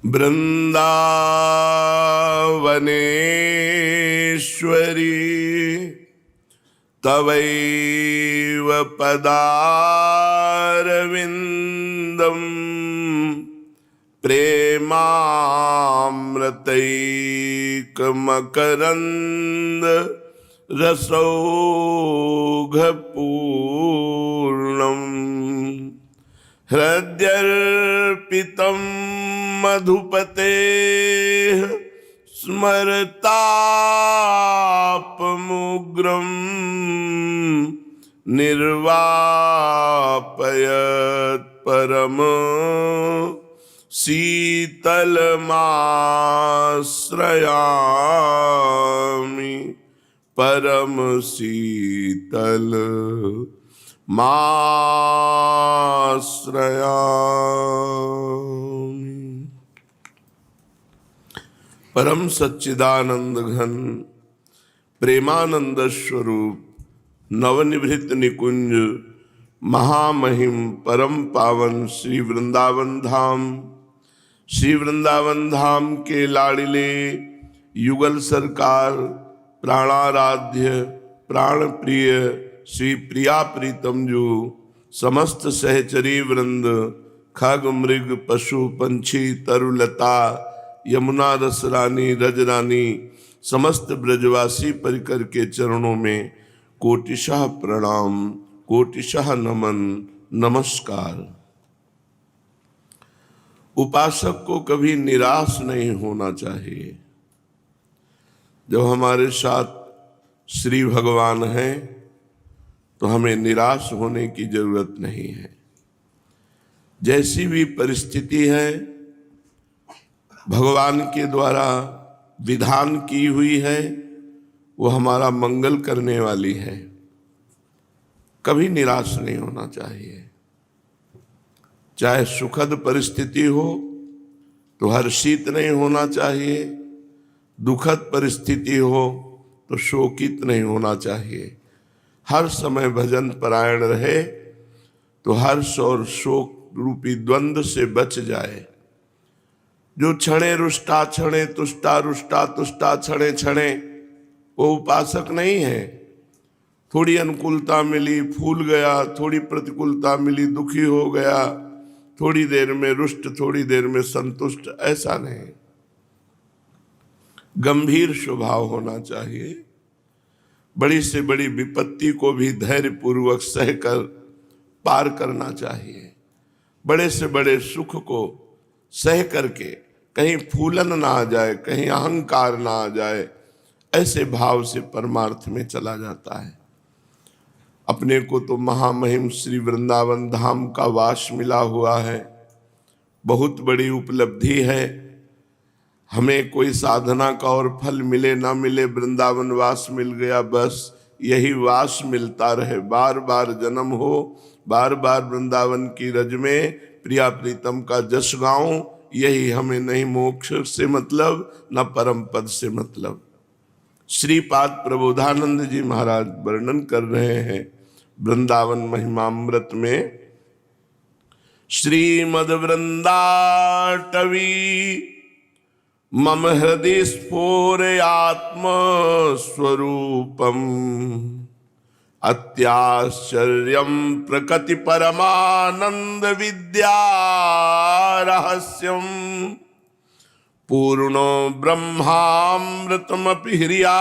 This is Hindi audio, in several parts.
वृंदावनेश्वरी तवैव पदारविंदम प्रेमामृतैकमकरंद रसौघपूर्णम हृद्यर्पितं मधुपतेः स्मरतापमुग्रं निर्वापयत् परम शीतलमाश्रयामि परम शीतल माश्रयामि। परम सच्चिदानंद घन प्रेमानंद स्वरूप नवनिभृत निकुंज महामहिम परम पावन श्री वृंदावन धाम के लाडिले युगल सरकार प्राणाराध्य प्राण प्रिय श्री प्रिया प्रीतम जो समस्त सहचरी वृंद खग मृग पशु पंछी तरुलता यमुना रस रानी रजरानी समस्त ब्रजवासी परिकर के चरणों में कोटिशः प्रणाम कोटिशः नमन नमस्कार। उपासक को कभी निराश नहीं होना चाहिए। जब हमारे साथ श्री भगवान हैं तो हमें निराश होने की जरूरत नहीं है। जैसी भी परिस्थिति है भगवान के द्वारा विधान की हुई है वो हमारा मंगल करने वाली है। कभी निराश नहीं होना चाहिए। चाहे सुखद परिस्थिति हो तो हर्षित नहीं होना चाहिए, दुखद परिस्थिति हो तो शोकित नहीं होना चाहिए। हर समय भजन परायण रहे तो हर्ष और शोक रूपी द्वंद्व से बच जाए। जो क्षणे रुष्टा क्षणे तुष्टा रुष्टा तुष्टा क्षणे क्षणे वो उपासक नहीं है। थोड़ी अनुकूलता मिली फूल गया, थोड़ी प्रतिकूलता मिली दुखी हो गया, थोड़ी देर में रुष्ट थोड़ी देर में संतुष्ट, ऐसा नहीं। गंभीर स्वभाव होना चाहिए। बड़ी से बड़ी विपत्ति को भी धैर्य पूर्वक सहकर पार करना चाहिए। बड़े से बड़े सुख को सह करके कहीं फूलन ना आ जाए, कहीं अहंकार ना आ जाए, ऐसे भाव से परमार्थ में चला जाता है। अपने को तो महामहिम श्री वृंदावन धाम का वास मिला हुआ है, बहुत बड़ी उपलब्धि है। हमें कोई साधना का और फल मिले ना मिले, वृंदावन वास मिल गया, बस यही वास मिलता रहे। बार बार जन्म हो, बार बार वृंदावन की रज में प्रिया प्रीतम का जश गाऊं, यही हमें नहीं मोक्ष से मतलब न परम पद से मतलब। श्रीपाद प्रबोधानंद जी महाराज वर्णन कर रहे हैं वृंदावन महिमामृत में, श्रीमद वृंदाटवी मम हृदय स्फोरयात्म स्वरूपम अत्याश्चर्यं प्रकृति परमानंद विद्या रहस्यम पूर्णो ब्रह्मामृतमपि ह्रिया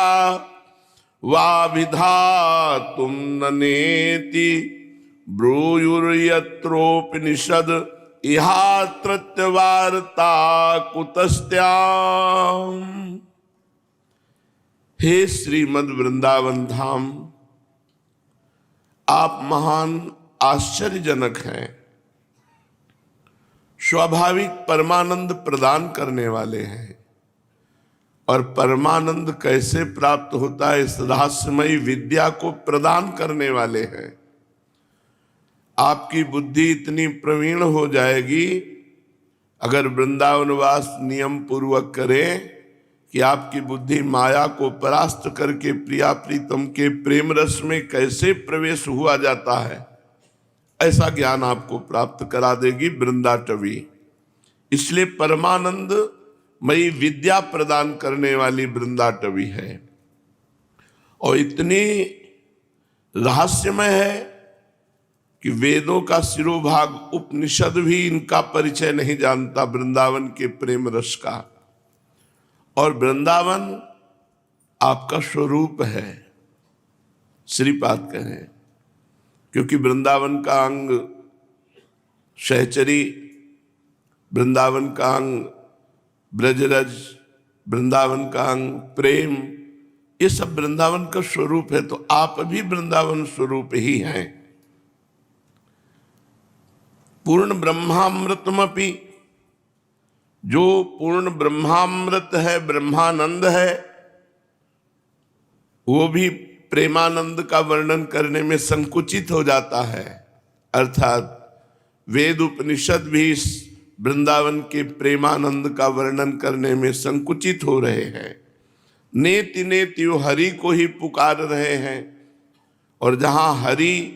वाभिधातुं न नेति ब्रूयुर्यत्रोपनिषद इहात्रत्यवार्ता कुतस्त्याम्। हे श्रीमद् वृंदावन धाम, आप महान आश्चर्यजनक हैं, स्वाभाविक परमानंद प्रदान करने वाले हैं। और परमानंद कैसे प्राप्त होता है, इस रहस्यमयी विद्या को प्रदान करने वाले हैं। आपकी बुद्धि इतनी प्रवीण हो जाएगी अगर वृंदावनवास नियम पूर्वक करें कि आपकी बुद्धि माया को परास्त करके प्रिया प्रीतम के प्रेम रस में कैसे प्रवेश हुआ जाता है, ऐसा ज्ञान आपको प्राप्त करा देगी वृंदाटवी। इसलिए परमानंद मई विद्या प्रदान करने वाली वृंदाटवी है और इतनी रहस्यमय है कि वेदों का शिरोभाग उपनिषद भी इनका परिचय नहीं जानता, वृंदावन के प्रेम रस का। और वृंदावन आपका स्वरूप है, श्रीपाद कहें, क्योंकि वृंदावन का अंग सहचरी, वृंदावन का अंग ब्रजरज, वृंदावन का अंग प्रेम, ये सब वृंदावन का स्वरूप है। तो आप भी वृंदावन स्वरूप ही हैं। पूर्ण ब्रह्मामृतमपि, जो पूर्ण ब्रह्मामृत है, ब्रह्मानंद है, वो भी प्रेमानंद का वर्णन करने में संकुचित हो जाता है। अर्थात वेद उपनिषद भी इस वृंदावन के प्रेमानंद का वर्णन करने में संकुचित हो रहे हैं। नेति नेति वो हरि को ही पुकार रहे हैं, और जहां हरि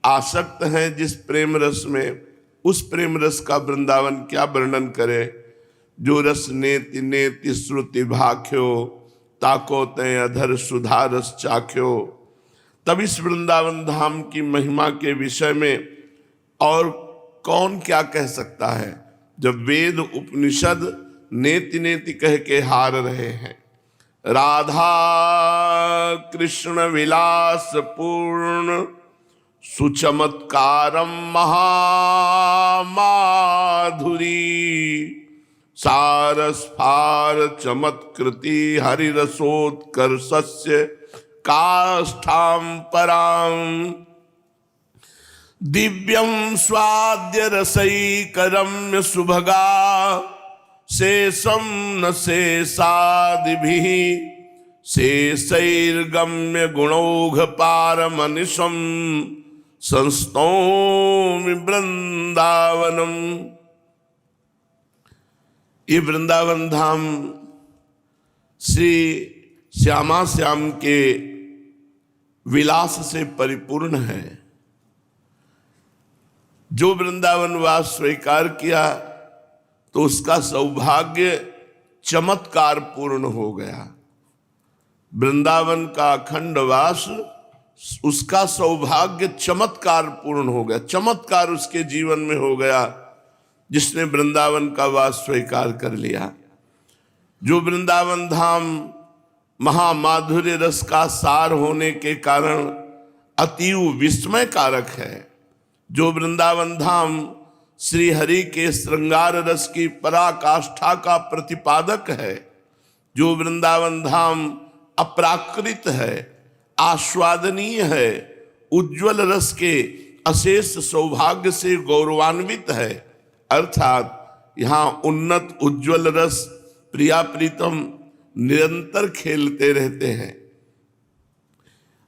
आसक्त हैं जिस प्रेम रस में, उस प्रेम रस का वृंदावन क्या वर्णन करे। जो रस नेति नेति श्रुति भाख्यो, ताको तय अधर सुधा रस चाख्यो। तब इस वृंदावन धाम की महिमा के विषय में और कौन क्या कह सकता है, जब वेद उपनिषद नेति नेति कह के हार रहे हैं। राधा कृष्ण विलास पूर्ण सुचमत्कारम महामाधुरी, सारस्फार चमत्कृति हरिरसोत्कर्षस्य काष्ठां परां। दिव्यं स्वाद्य रसैकरम्य सुभगा, शेषं न शेषादिभिः, शेषैर्गम्य गुणौघ पारमनिशं संस्तौमि वृंदावनम। ये वृंदावन धाम श्री श्यामा श्याम के विलास से परिपूर्ण है। जो वृंदावन वास स्वीकार किया तो उसका सौभाग्य चमत्कार पूर्ण हो गया। वृंदावन का अखंड वास, उसका सौभाग्य चमत्कार पूर्ण हो गया। चमत्कार उसके जीवन में हो गया जिसने वृंदावन का वास स्वीकार कर लिया। जो वृंदावन धाम महामाधुर्य रस का सार होने के कारण अतीव विस्मय कारक है, जो वृंदावन धाम श्री हरि के श्रृंगार रस की पराकाष्ठा का प्रतिपादक है, जो वृंदावन धाम अप्राकृत है, आस्वादनीय है, उज्ज्वल रस के अशेष सौभाग्य से गौरवान्वित है। अर्थात यहाँ उन्नत उज्ज्वल रस प्रिया प्रीतम निरंतर खेलते रहते हैं।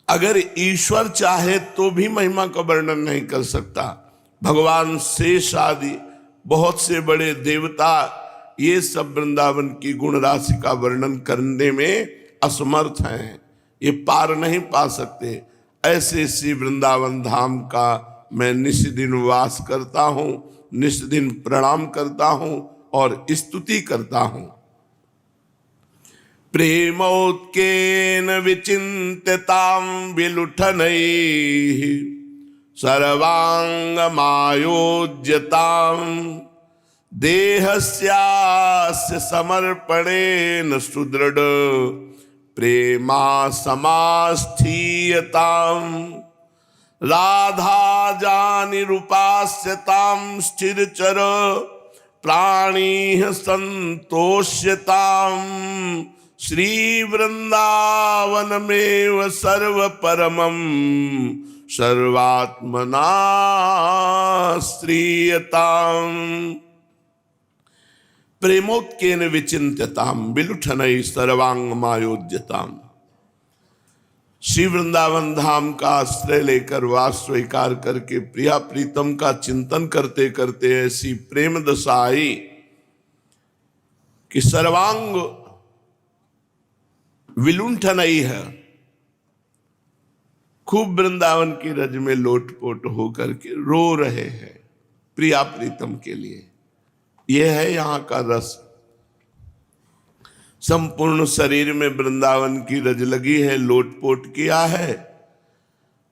अगर ईश्वर चाहे तो भी महिमा का वर्णन नहीं कर सकता। भगवान शेष आदि बहुत से बड़े देवता, ये सब वृंदावन की गुण राशि का वर्णन करने में असमर्थ हैं, ये पार नहीं पा सकते। ऐसे श्री वृंदावन धाम का मैं निस्दिन वास करता हूँ, निस्दिन प्रणाम करता हूँ और स्तुति करता हूँ। प्रेमोत्केन विचिन्त्यतां विलुठनैः, सर्वांगमायोज्यतां देहस्यास्य समर्पणेन सुदृढ़ प्रेमा समास्थीयतां। राधा जानिरुपास्यतां स्थिरचर प्राणिः संतोष्यतां। श्री वृंदावनमेव सर्वपरमं सर्वात्मना श्रीयतां। प्रेमोत्केन विचिन्त्यतां विलुठनै सर्वांगमायोज्यतां। श्री वृंदावन धाम का आश्रय लेकर वास स्वीकार करके प्रिया प्रीतम का चिंतन करते करते ऐसी प्रेम दशा आई कि सर्वांग विलुंठनई है, खूब वृंदावन की रज में लोटपोट होकर के रो रहे हैं प्रिया प्रीतम के लिए। यह है यहाँ का रस। संपूर्ण शरीर में वृंदावन की रज लगी है, लोटपोट किया है,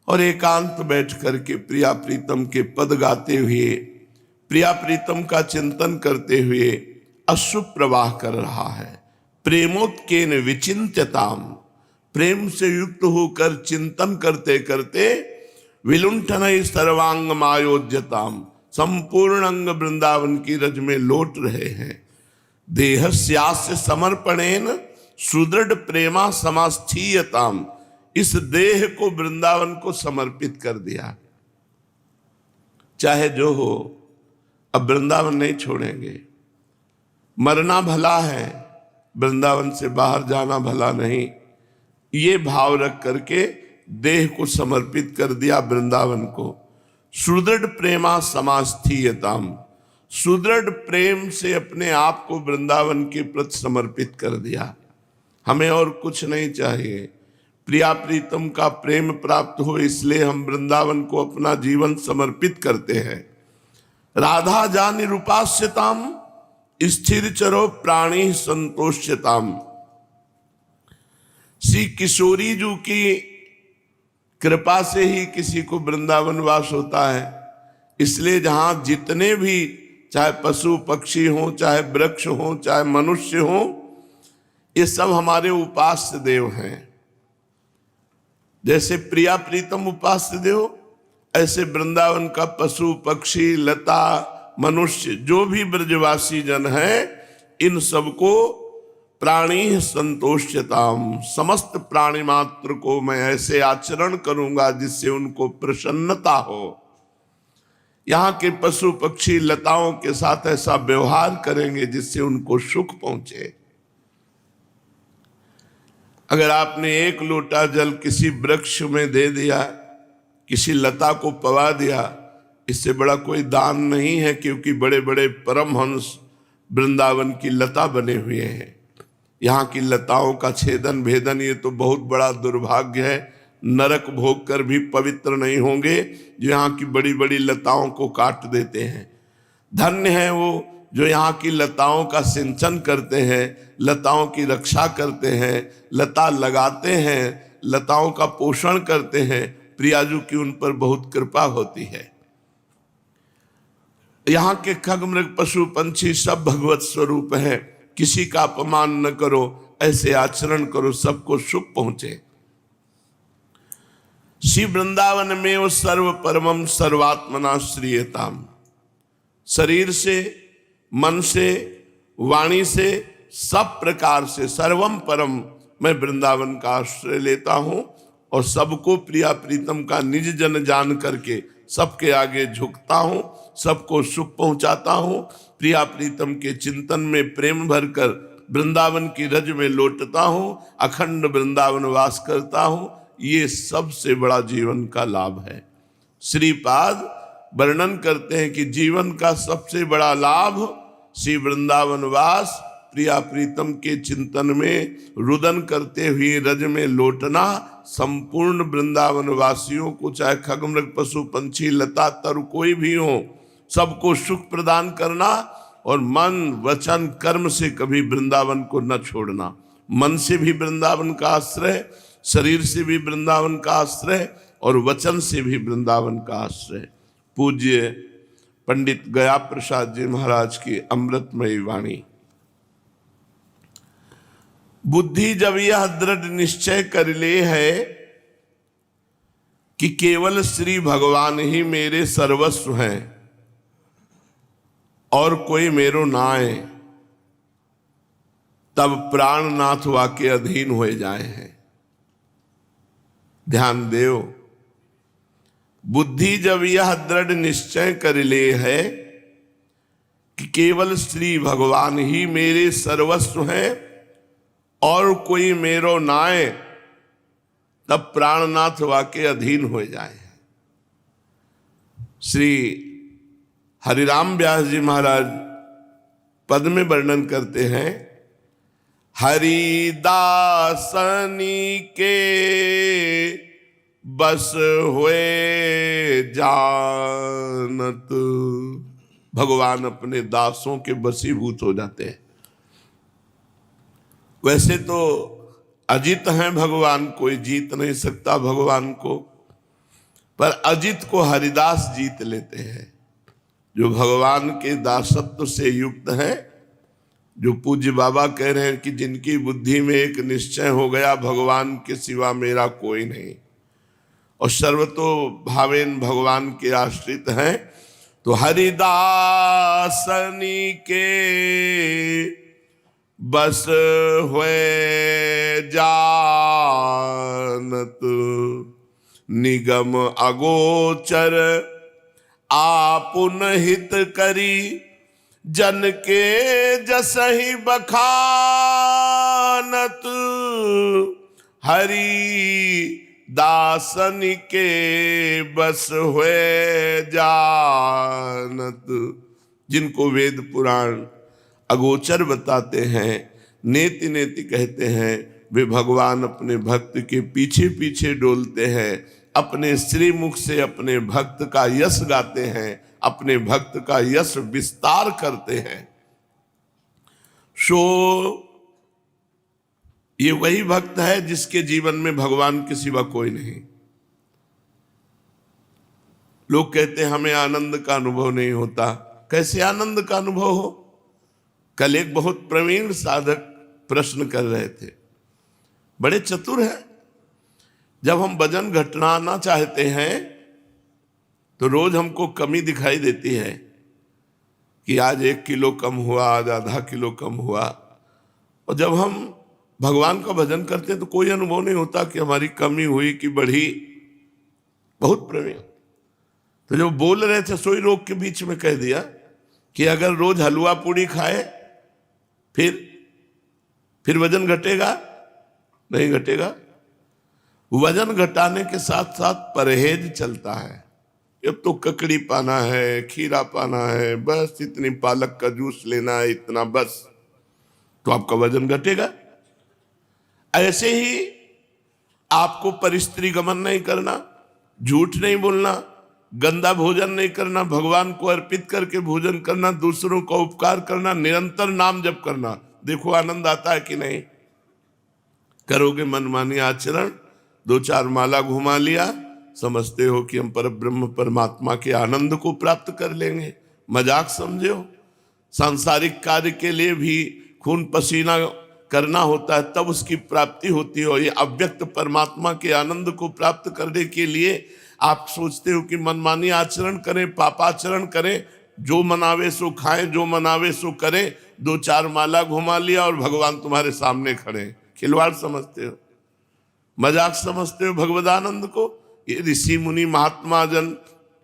और एकांत बैठ करके प्रिया प्रीतम के पद गाते हुए, प्रिया प्रीतम का चिंतन करते हुए अश्रु प्रवाह कर रहा है। प्रेमोत्केन विचिंत्यताम, प्रेम से युक्त होकर चिंतन करते करते विलुंठन सर्वांग मायोज्यताम, संपूर्ण अंग वृंदावन की रज में लौट रहे हैं। देहस्यास्य समर्पणेन सुदृढ़ प्रेमा समास्थीयताम, इस देह को वृंदावन को समर्पित कर दिया। चाहे जो हो, अब वृंदावन नहीं छोड़ेंगे। मरना भला है, वृंदावन से बाहर जाना भला नहीं। ये भाव रख करके देह को समर्पित कर दिया वृंदावन को। सुदृढ़ प्रेमा समास्थीयताम, सुदृढ़ प्रेम से अपने आप को वृंदावन के प्रति समर्पित कर दिया। हमें और कुछ नहीं चाहिए, प्रिया प्रीतम का प्रेम प्राप्त हो, इसलिए हम वृंदावन को अपना जीवन समर्पित करते हैं। राधा जानि रूपास्यताम, स्थिर चरो प्राणी संतोष्यताम। श्री किशोरी जी की कृपा से ही किसी को वृंदावन वास होता है। इसलिए जहां जितने भी, चाहे पशु पक्षी हो, चाहे वृक्ष हो, चाहे मनुष्य हो, ये सब हमारे उपास्य देव हैं। जैसे प्रिया प्रीतम उपास्य देव, ऐसे वृंदावन का पशु पक्षी लता मनुष्य जो भी ब्रजवासी जन है, इन सबको प्राणी संतोष्यताम, समस्त प्राणी मात्र को मैं ऐसे आचरण करूंगा जिससे उनको प्रसन्नता हो। यहाँ के पशु पक्षी लताओं के साथ ऐसा व्यवहार करेंगे जिससे उनको सुख पहुंचे। अगर आपने एक लोटा जल किसी वृक्ष में दे दिया, किसी लता को पवा दिया, इससे बड़ा कोई दान नहीं है, क्योंकि बड़े बड़े परमहंस वृंदावन की लता बने हुए हैं। यहाँ की लताओं का छेदन भेदन ये तो बहुत बड़ा दुर्भाग्य है। नरक भोग कर भी पवित्र नहीं होंगे जो यहाँ की बड़ी बड़ी लताओं को काट देते हैं। धन्य है वो जो यहाँ की लताओं का सिंचन करते हैं, लताओं की रक्षा करते हैं, लता लगाते हैं, लताओं का पोषण करते हैं। प्रियाजू की उन पर बहुत कृपा होती है। यहाँ के खग मृग पशु पंछी सब भगवत स्वरूप है। किसी का अपमान न करो, ऐसे आचरण करो, सबको सुख पहुंचे। श्री वृंदावन में वो सर्व परमम सर्वात्मना श्रीयताम, शरीर से, मन से, वाणी से, सब प्रकार से सर्वम परम मैं वृंदावन का आश्रय लेता हूं और सबको प्रिया प्रीतम का निज जन जान करके सबके आगे झुकता हूं, सबको सुख पहुंचाता हूं। प्रिया प्रीतम के चिंतन में प्रेम भरकर वृंदावन की रज में लौटता हूं, अखंड वृंदावन वास करता हूं। ये सबसे बड़ा जीवन का लाभ है। श्रीपाद वर्णन करते हैं कि जीवन का सबसे बड़ा लाभ श्री वृंदावन वास, प्रिया प्रीतम के चिंतन में रुदन करते हुए रज में लौटना, संपूर्ण वृंदावन वासियों को, चाहे खगमृग पशु पंछी लता तरु कोई भी हो, सबको सुख प्रदान करना और मन वचन कर्म से कभी वृंदावन को न छोड़ना। मन से भी वृंदावन का आश्रय, शरीर से भी वृंदावन का आश्रय और वचन से भी वृंदावन का आश्रय। पूज्य पंडित गया प्रसाद जी महाराज की अमृतमयी वाणी। बुद्धि जब यह दृढ़ निश्चय कर ले है कि केवल श्री भगवान ही मेरे सर्वस्व हैं और कोई मेरो नाय, तब प्राणनाथ वाके अधीन हो जाए हैं। ध्यान देव, बुद्धि जब यह दृढ़ निश्चय कर ले है कि केवल श्री भगवान ही मेरे सर्वस्व हैं और कोई मेरो नाय, तब प्राणनाथ वाके अधीन हो जाए। श्री हरिराम व्यास जी महाराज पद में वर्णन करते हैं, हरिदासनी के बस हुए जानत, भगवान अपने दासों के वशीभूत हो जाते हैं। वैसे तो अजित हैं भगवान, कोई जीत नहीं सकता भगवान को, पर अजित को हरिदास जीत लेते हैं। जो भगवान के दासत्व से युक्त है, जो पूज्य बाबा कह रहे हैं कि जिनकी बुद्धि में एक निश्चय हो गया भगवान के सिवा मेरा कोई नहीं, और सर्वतो भावेन भगवान के आश्रित हैं, तो हरिदासनी के बस हुए जानत, निगम अगोचर आपुन हित करी, जन के जसहि बखानत, हरि दासन के बस हुए जानत। जिनको वेद पुराण अगोचर बताते हैं, नेति नेति कहते हैं, वे भगवान अपने भक्त के पीछे पीछे डोलते हैं, अपने श्रीमुख से अपने भक्त का यश गाते हैं, अपने भक्त का यश विस्तार करते हैं। सो ये वही भक्त है जिसके जीवन में भगवान के सिवा कोई नहीं। लोग कहते हैं हमें आनंद का अनुभव नहीं होता। कैसे आनंद का अनुभव हो? कल एक बहुत प्रवीण साधक प्रश्न कर रहे थे, बड़े चतुर हैं। जब हम वजन घटाना चाहते हैं तो रोज हमको कमी दिखाई देती है कि आज 1 किलो कम हुआ, आज आधा किलो कम हुआ, और जब हम भगवान का भजन करते हैं तो कोई अनुभव नहीं होता कि हमारी कमी हुई कि बढ़ी। बहुत प्रवीण। तो जो बोल रहे थे सोई रोग के बीच में कह दिया कि अगर रोज हलवा पूड़ी खाए फिर वजन घटेगा? नहीं घटेगा। वजन घटाने के साथ साथ परहेज चलता है। अब तो ककड़ी पाना है, खीरा पाना है, बस इतनी पालक का जूस लेना है, इतना बस, तो आपका वजन घटेगा। ऐसे ही आपको परिस्त्री गमन नहीं करना, झूठ नहीं बोलना, गंदा भोजन नहीं करना, भगवान को अर्पित करके भोजन करना, दूसरों का उपकार करना, निरंतर नाम जप करना। देखो आनंद आता है कि नहीं? करोगे मनमानी आचरण, 2-4 माला घुमा लिया, समझते हो कि हम परब्रह्म परमात्मा के आनंद को प्राप्त कर लेंगे। मजाक समझो। सांसारिक कार्य के लिए भी खून पसीना करना होता है, तब उसकी प्राप्ति होती है। और ये अव्यक्त परमात्मा के आनंद को प्राप्त करने के लिए आप सोचते हो कि मनमानी आचरण करें, पापाचरण करें, जो मनावे सो खाएं, जो मनावे सो करें, 2-4 माला घुमा लिया और भगवान तुम्हारे सामने खड़े। खिलवाड़ समझते हो, मजाक समझते हो भगवदानंद को। ये ऋषि मुनि महात्मा जन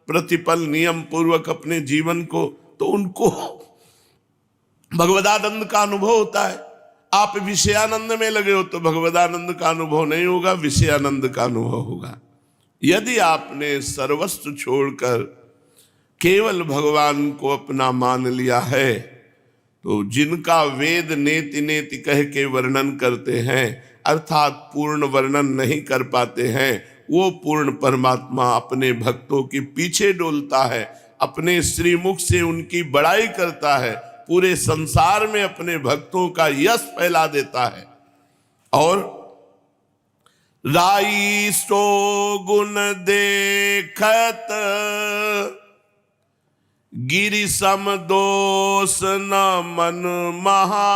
प्रतिपल नियम पूर्वक अपने जीवन को, तो उनको भगवदानंद का अनुभव होता है। आप विषयानंद में लगे हो तो भगवदानंद का अनुभव नहीं होगा, विषयानंद का अनुभव होगा। यदि आपने सर्वस्व छोड़कर केवल भगवान को अपना मान लिया है, तो जिनका वेद नेति नेति कह के वर्णन करते हैं, अर्थात पूर्ण वर्णन नहीं कर पाते हैं, वो पूर्ण परमात्मा अपने भक्तों के पीछे डोलता है, अपने श्रीमुख से उनकी बड़ाई करता है, पूरे संसार में अपने भक्तों का यश फैला देता है। और राई सो गुण देखत, गिरि सम दोष न मन महा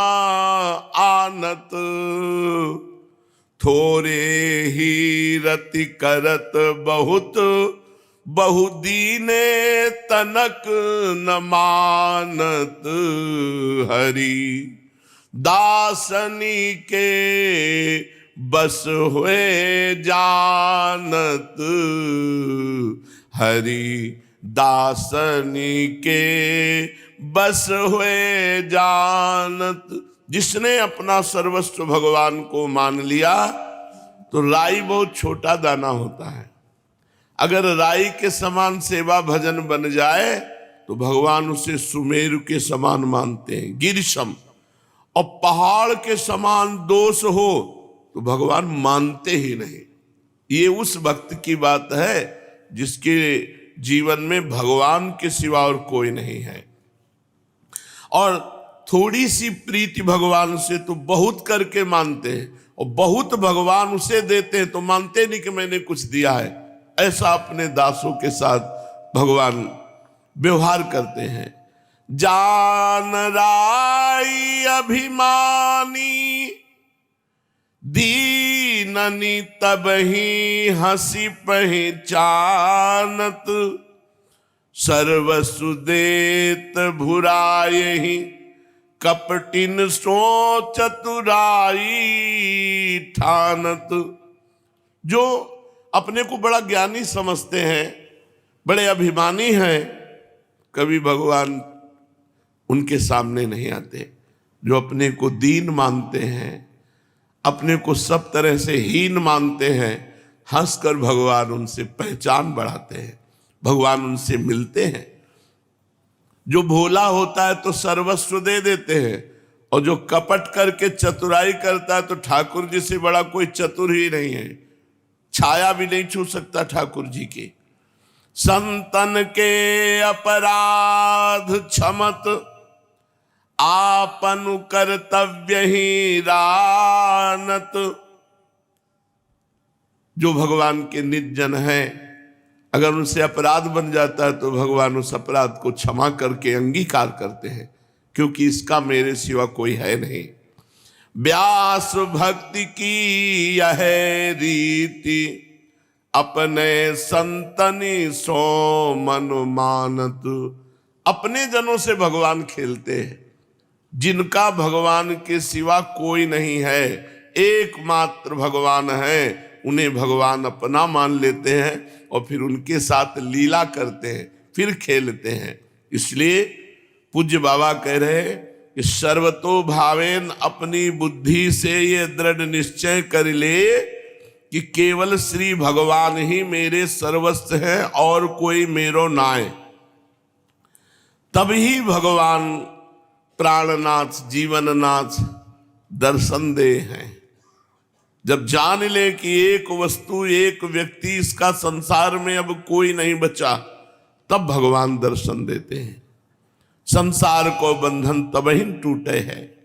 आनत, थोरे ही रति करत बहुत, बहुदीने तनक न मानत, हरि दासनी के बस हुए जानत, हरि दासनी के बस हुए जानत। जिसने अपना सर्वस्व भगवान को मान लिया, तो राई बहुत छोटा दाना होता है। अगर राई के समान सेवा भजन बन जाए तो भगवान उसे सुमेरु के समान मानते हैं, गिरिशम। और पहाड़ के समान दोष हो तो भगवान मानते ही नहीं। ये उस भक्त की बात है जिसके जीवन में भगवान के सिवा और कोई नहीं है। और थोड़ी सी प्रीति भगवान से तो बहुत करके मानते हैं, और बहुत भगवान उसे देते हैं तो मानते नहीं कि मैंने कुछ दिया है। ऐसा अपने दासों के साथ भगवान व्यवहार करते हैं। जान राई अभिमानी दीननी तबहि हंसी पहचानत, सर्वसु देत भुरायहि कपटिन सो चतुराई ठानत। जो अपने को बड़ा ज्ञानी समझते हैं, बड़े अभिमानी हैं, कभी भगवान उनके सामने नहीं आते। जो अपने को दीन मानते हैं, अपने को सब तरह से हीन मानते हैं, हंसकर भगवान उनसे पहचान बढ़ाते हैं, भगवान उनसे मिलते हैं। जो भोला होता है तो सर्वस्व दे देते हैं, और जो कपट करके चतुराई करता है तो ठाकुर जी से बड़ा कोई चतुर ही नहीं है, छाया भी नहीं छू सकता ठाकुर जी की। संतन के अपराध क्षमत, आपनु कर्तव्य ही रानत। जो भगवान के निज जन हैं, अगर उनसे अपराध बन जाता है तो भगवान उस अपराध को क्षमा करके अंगीकार करते हैं, क्योंकि इसका मेरे सिवा कोई है नहीं। व्यास भक्ति की यह रीति, अपने संतनि सो मन मानत। अपने जनों से भगवान खेलते हैं, जिनका भगवान के सिवा कोई नहीं है, एकमात्र भगवान है, उन्हें भगवान अपना मान लेते हैं और फिर उनके साथ लीला करते हैं, फिर खेलते हैं। इसलिए पूज्य बाबा कह रहे हैं कि सर्वतो भावेन, अपनी बुद्धि से ये दृढ़ निश्चय कर ले कि केवल श्री भगवान ही मेरे सर्वस्व हैं और कोई मेरो नाय। तभी भगवान प्राणनाथ जीवननाथ दर्शन दे हैं। जब जान ले कि एक वस्तु एक व्यक्ति, इसका संसार में अब कोई नहीं बचा, तब भगवान दर्शन देते हैं। संसार को बंधन तबहि टूटे है।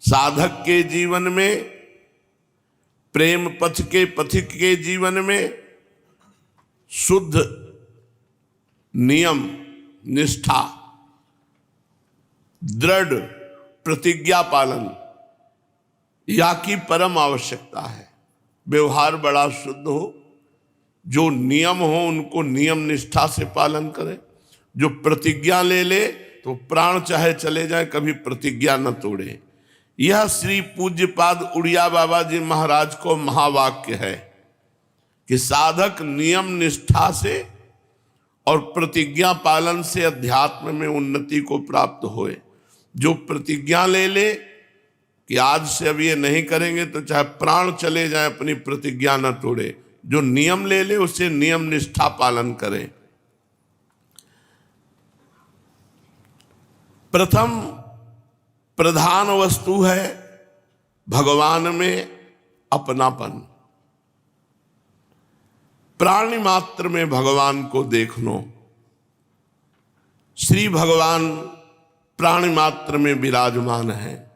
साधक के जीवन में, प्रेम पथ के पथिक के जीवन में शुद्ध नियम निष्ठा, दृढ़ प्रतिज्ञा पालन या की परम आवश्यकता है। व्यवहार बड़ा शुद्ध हो, जो नियम हो उनको नियम निष्ठा से पालन करे। जो प्रतिज्ञा ले ले तो प्राण चाहे चले जाए, कभी प्रतिज्ञा न तोड़े। यह श्री पूज्यपाद उड़िया बाबा जी महाराज को महावाक्य है कि साधक नियम निष्ठा से और प्रतिज्ञा पालन से अध्यात्म में उन्नति को प्राप्त होए। जो प्रतिज्ञा ले ले कि आज से अब ये नहीं करेंगे तो चाहे प्राण चले जाए, अपनी प्रतिज्ञा न तोड़े। जो नियम ले ले उसे नियम निष्ठा पालन करें। प्रथम प्रधान वस्तु है भगवान में अपनापन। प्राणी मात्र में भगवान को देख लो। श्री भगवान प्राणी मात्र में विराजमान है।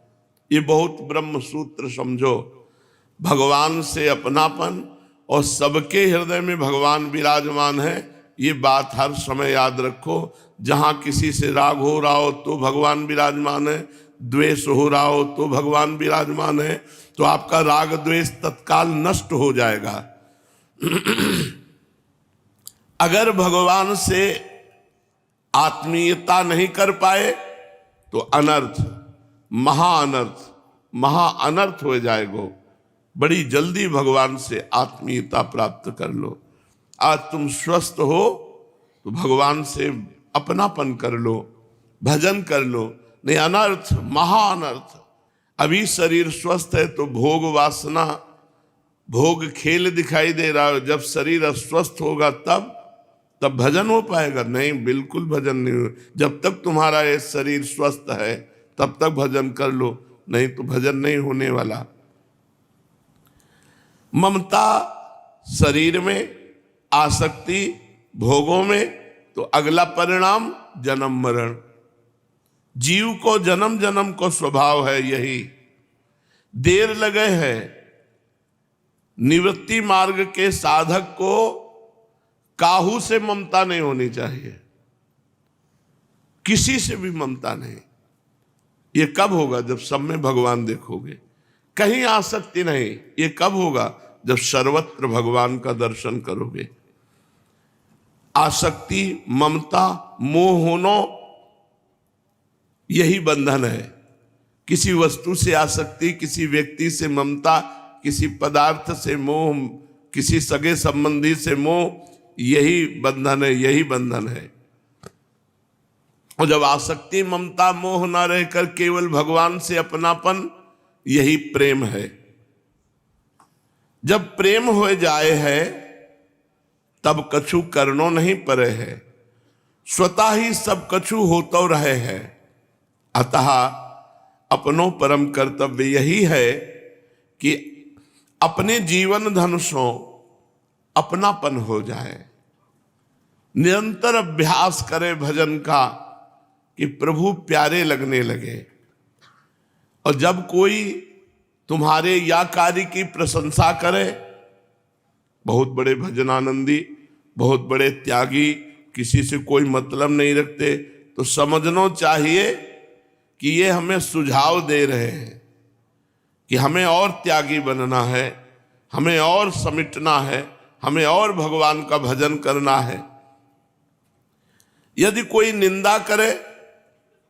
ये बहुत ब्रह्म सूत्र समझो। भगवान से अपनापन और सबके हृदय में भगवान विराजमान है, ये बात हर समय याद रखो। जहाँ किसी से राग हो रहा हो तो भगवान विराजमान है, द्वेष हो रहा हो तो भगवान विराजमान है, तो आपका राग द्वेष तत्काल नष्ट हो जाएगा। अगर भगवान से आत्मीयता नहीं कर पाए तो अनर्थ, महा अनर्थ हो जाएगा। बड़ी जल्दी भगवान से आत्मीयता प्राप्त कर लो। आज तुम स्वस्थ हो तो भगवान से अपनापन कर लो, भजन कर लो, नहीं अनर्थ, महा अनर्थ। अभी शरीर स्वस्थ है तो भोग वासना, भोग खेल दिखाई दे रहा है। जब शरीर अस्वस्थ होगा तब भजन हो पाएगा? नहीं, बिल्कुल भजन नहीं हो। जब तक तुम्हारा ये शरीर स्वस्थ है तब तक भजन कर लो, नहीं तो भजन नहीं होने वाला। ममता शरीर में, आसक्ति भोगों में, तो अगला परिणाम जन्म मरण। जीव को जन्म जन्म को स्वभाव है यही। देर लगे है, निवृत्ति मार्ग के साधक को काहू से ममता नहीं होनी चाहिए, किसी से भी ममता नहीं। ये कब होगा? जब सब में भगवान देखोगे। कहीं आसक्ति नहीं। ये कब होगा? जब सर्वत्र भगवान का दर्शन करोगे। आसक्ति, ममता, मोह होना, यही बंधन है। किसी वस्तु से आसक्ति, किसी व्यक्ति से ममता, किसी पदार्थ से मोह, किसी सगे संबंधी से मोह, यही बंधन है, यही बंधन है। और जब आसक्ति, ममता, मोह ना रहकर केवल भगवान से अपनापन, यही प्रेम है। जब प्रेम हो जाए है तब कछु करनो नहीं परे है, स्वतः ही सब कछु होतो रहे है। अतः अपनो परम कर्तव्य यही है कि अपने जीवन धन सो अपनापन हो जाए। निरंतर अभ्यास करे भजन का कि प्रभु प्यारे लगने लगे। और जब कोई तुम्हारे या कार्य की प्रशंसा करे, बहुत बड़े भजनानंदी, बहुत बड़े त्यागी, किसी से कोई मतलब नहीं रखते, तो समझना चाहिए कि ये हमें सुझाव दे रहे हैं कि हमें और त्यागी बनना है, हमें और समिटना है, हमें और भगवान का भजन करना है। यदि कोई निंदा करे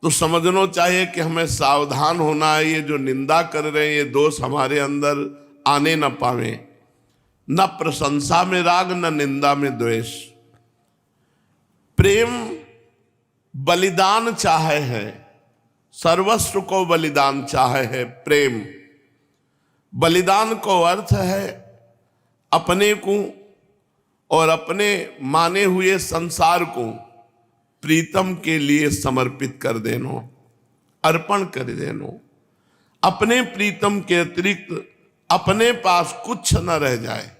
तो समझना चाहिए कि हमें सावधान होना है। ये जो निंदा कर रहे हैं, ये दोष हमारे अंदर आने न पावे। न प्रशंसा में राग, न निंदा में द्वेष। प्रेम बलिदान चाहे है, सर्वस्व को बलिदान चाहे है। प्रेम बलिदान को अर्थ है अपने को और अपने माने हुए संसार को प्रीतम के लिए समर्पित कर देनो, अर्पण कर देनो। अपने प्रीतम के अतिरिक्त अपने पास कुछ न रह जाए।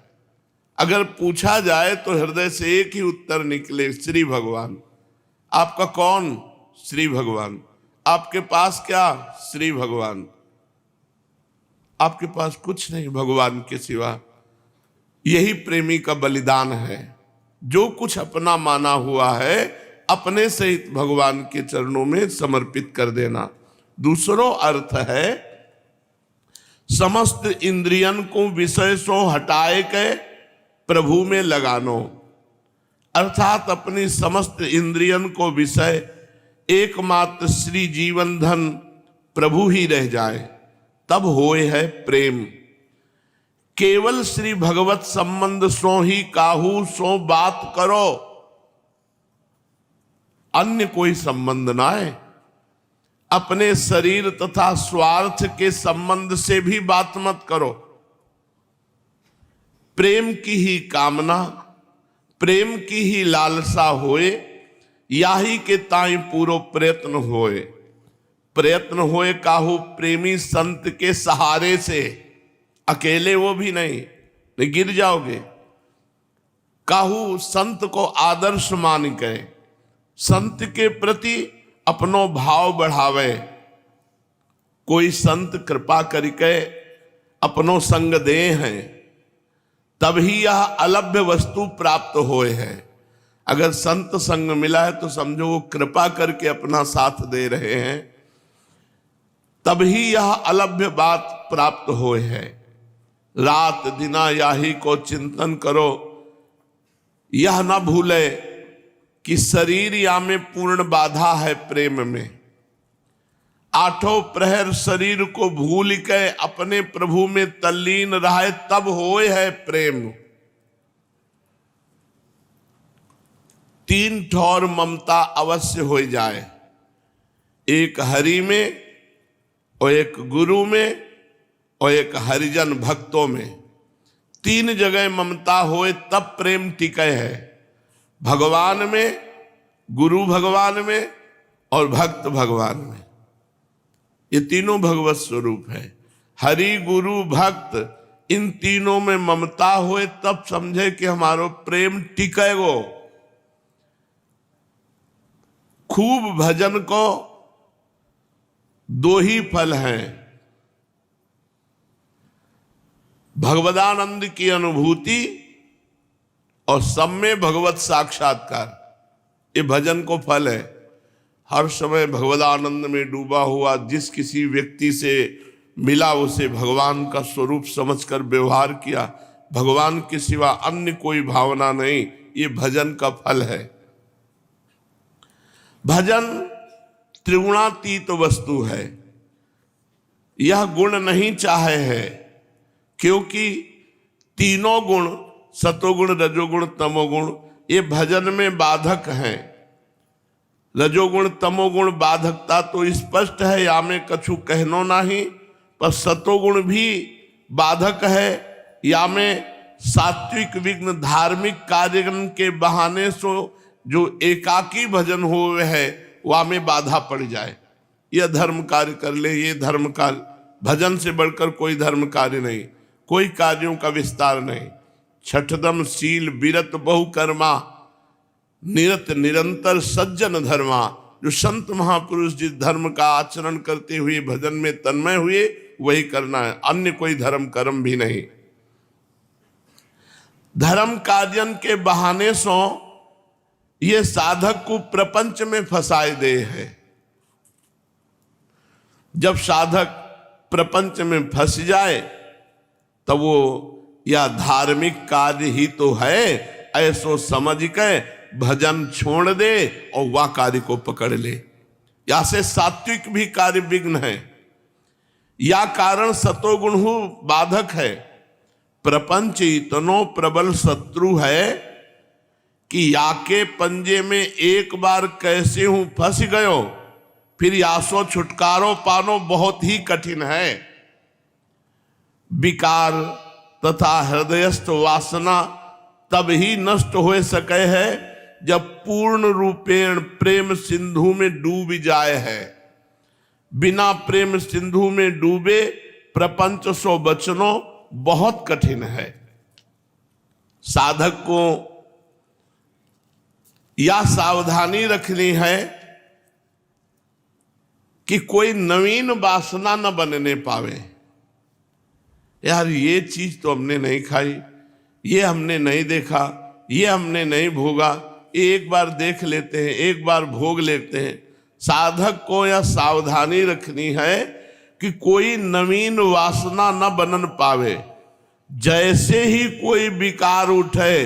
अगर पूछा जाए तो हृदय से एक ही उत्तर निकले, श्री भगवान। आपका कौन? श्री भगवान। आपके पास क्या? श्री भगवान। आपके पास कुछ नहीं भगवान के सिवा। यही प्रेमी का बलिदान है। जो कुछ अपना माना हुआ है अपने सहित भगवान के चरणों में समर्पित कर देना। दूसरो अर्थ है समस्त इंद्रियन को विषय सो हटाए के प्रभु में लगानो। अर्थात अपनी समस्त इंद्रियन को विषय एकमात्र श्री जीवन धन प्रभु ही रह जाए, तब होए है प्रेम। केवल श्री भगवत संबंध सो ही काहू सो बात करो, अन्य कोई संबंध ना है। अपने शरीर तथा स्वार्थ के संबंध से भी बात मत करो। प्रेम की ही कामना, प्रेम की ही लालसा होए, याही के ताई पूरो प्रयत्न होए। प्रयत्न होए काहू प्रेमी संत के सहारे से, अकेले वो भी नहीं गिर जाओगे। काहू संत को आदर्श मान के संत के प्रति अपनो भाव बढ़ावे। कोई संत कृपा करके अपनो संग दे हैं, तभी यह अलभ्य वस्तु प्राप्त होए है। अगर संत संग मिला है तो समझो वो कृपा करके अपना साथ दे रहे हैं, तभी यह अलभ्य बात प्राप्त होए है। रात दिना याही को चिंतन करो, यह न भूले कि शरीर या में पूर्ण बाधा है प्रेम में। आठों प्रहर शरीर को भूल के अपने प्रभु में तल्लीन रहे, तब होए है प्रेम। तीन ठौर ममता अवश्य हो जाए, एक हरि में और एक गुरु में और एक हरिजन भक्तों में। तीन जगह ममता होए तब प्रेम टिके है, भगवान में, गुरु भगवान में और भक्त भगवान में। ये तीनों भगवत स्वरूप है। हरि गुरु भक्त, इन तीनों में ममता होए तब समझे कि हमारो प्रेम टिकेगो। खूब भजन को दो ही फल हैं, भगवदानंद की अनुभूति और सब में भगवत साक्षात्कार। ये भजन को फल है। हर समय भगवदानंद में डूबा हुआ जिस किसी व्यक्ति से मिला उसे भगवान का स्वरूप समझकर व्यवहार किया, भगवान के सिवा अन्य कोई भावना नहीं, ये भजन का फल है। भजन त्रिगुणातीत वस्तु है। यह गुण नहीं चाहे है, क्योंकि तीनों गुण सतोगुण रजोगुण तमोगुण ये भजन में बाधक हैं। रजोगुण तमोगुण बाधकता तो स्पष्ट है, या में कछु कहनो नहीं, पर सतोगुण भी बाधक है। या में सात्विक विघ्न धार्मिक कार्यक्रम के बहाने से जो एकाकी भजन हुए है वह में बाधा पड़ जाए। यह धर्म कार्य कर ले, ये धर्म कार्य, भजन से बढ़कर कोई धर्म कार्य नहीं, कोई कार्यों का विस्तार नहीं। छठदम शील विरत बहुकर्मा, निरत निरंतर सज्जन धर्मा। जो संत महापुरुष जिस धर्म का आचरण करते हुए भजन में तन्मय हुए वही करना है, अन्य कोई धर्म कर्म भी नहीं। धर्म कार्यन के बहाने से ये साधक को प्रपंच में फंसाए दे है। जब साधक प्रपंच में फंस जाए तब वो या धार्मिक कार्य ही तो है ऐसो समझ के भजन छोड़ दे और वह कार्य को पकड़ ले। या से सात्विक भी कार्य विघ्न है, या कारण सतोगुण हो बाधक है। प्रपंच इतनो प्रबल शत्रु है कि याके पंजे में एक बार कैसे हूं फंस गयो, फिर यासो छुटकारो पानो बहुत ही कठिन है। विकार तथा हृदयस्थ वासना तब ही नष्ट हो सके है जब पूर्ण रूपेण प्रेम सिंधु में डूब जाए है। बिना प्रेम सिंधु में डूबे प्रपंच सो बचनो बहुत कठिन है। साधक को या सावधानी रखनी है कि कोई नवीन वासना न बनने पावे। यार ये चीज तो हमने नहीं खाई, ये हमने नहीं देखा, ये हमने नहीं भोगा, एक बार देख लेते हैं, एक बार भोग लेते हैं। साधक को यह सावधानी रखनी है कि कोई नवीन वासना न बनन पावे। जैसे ही कोई विकार उठे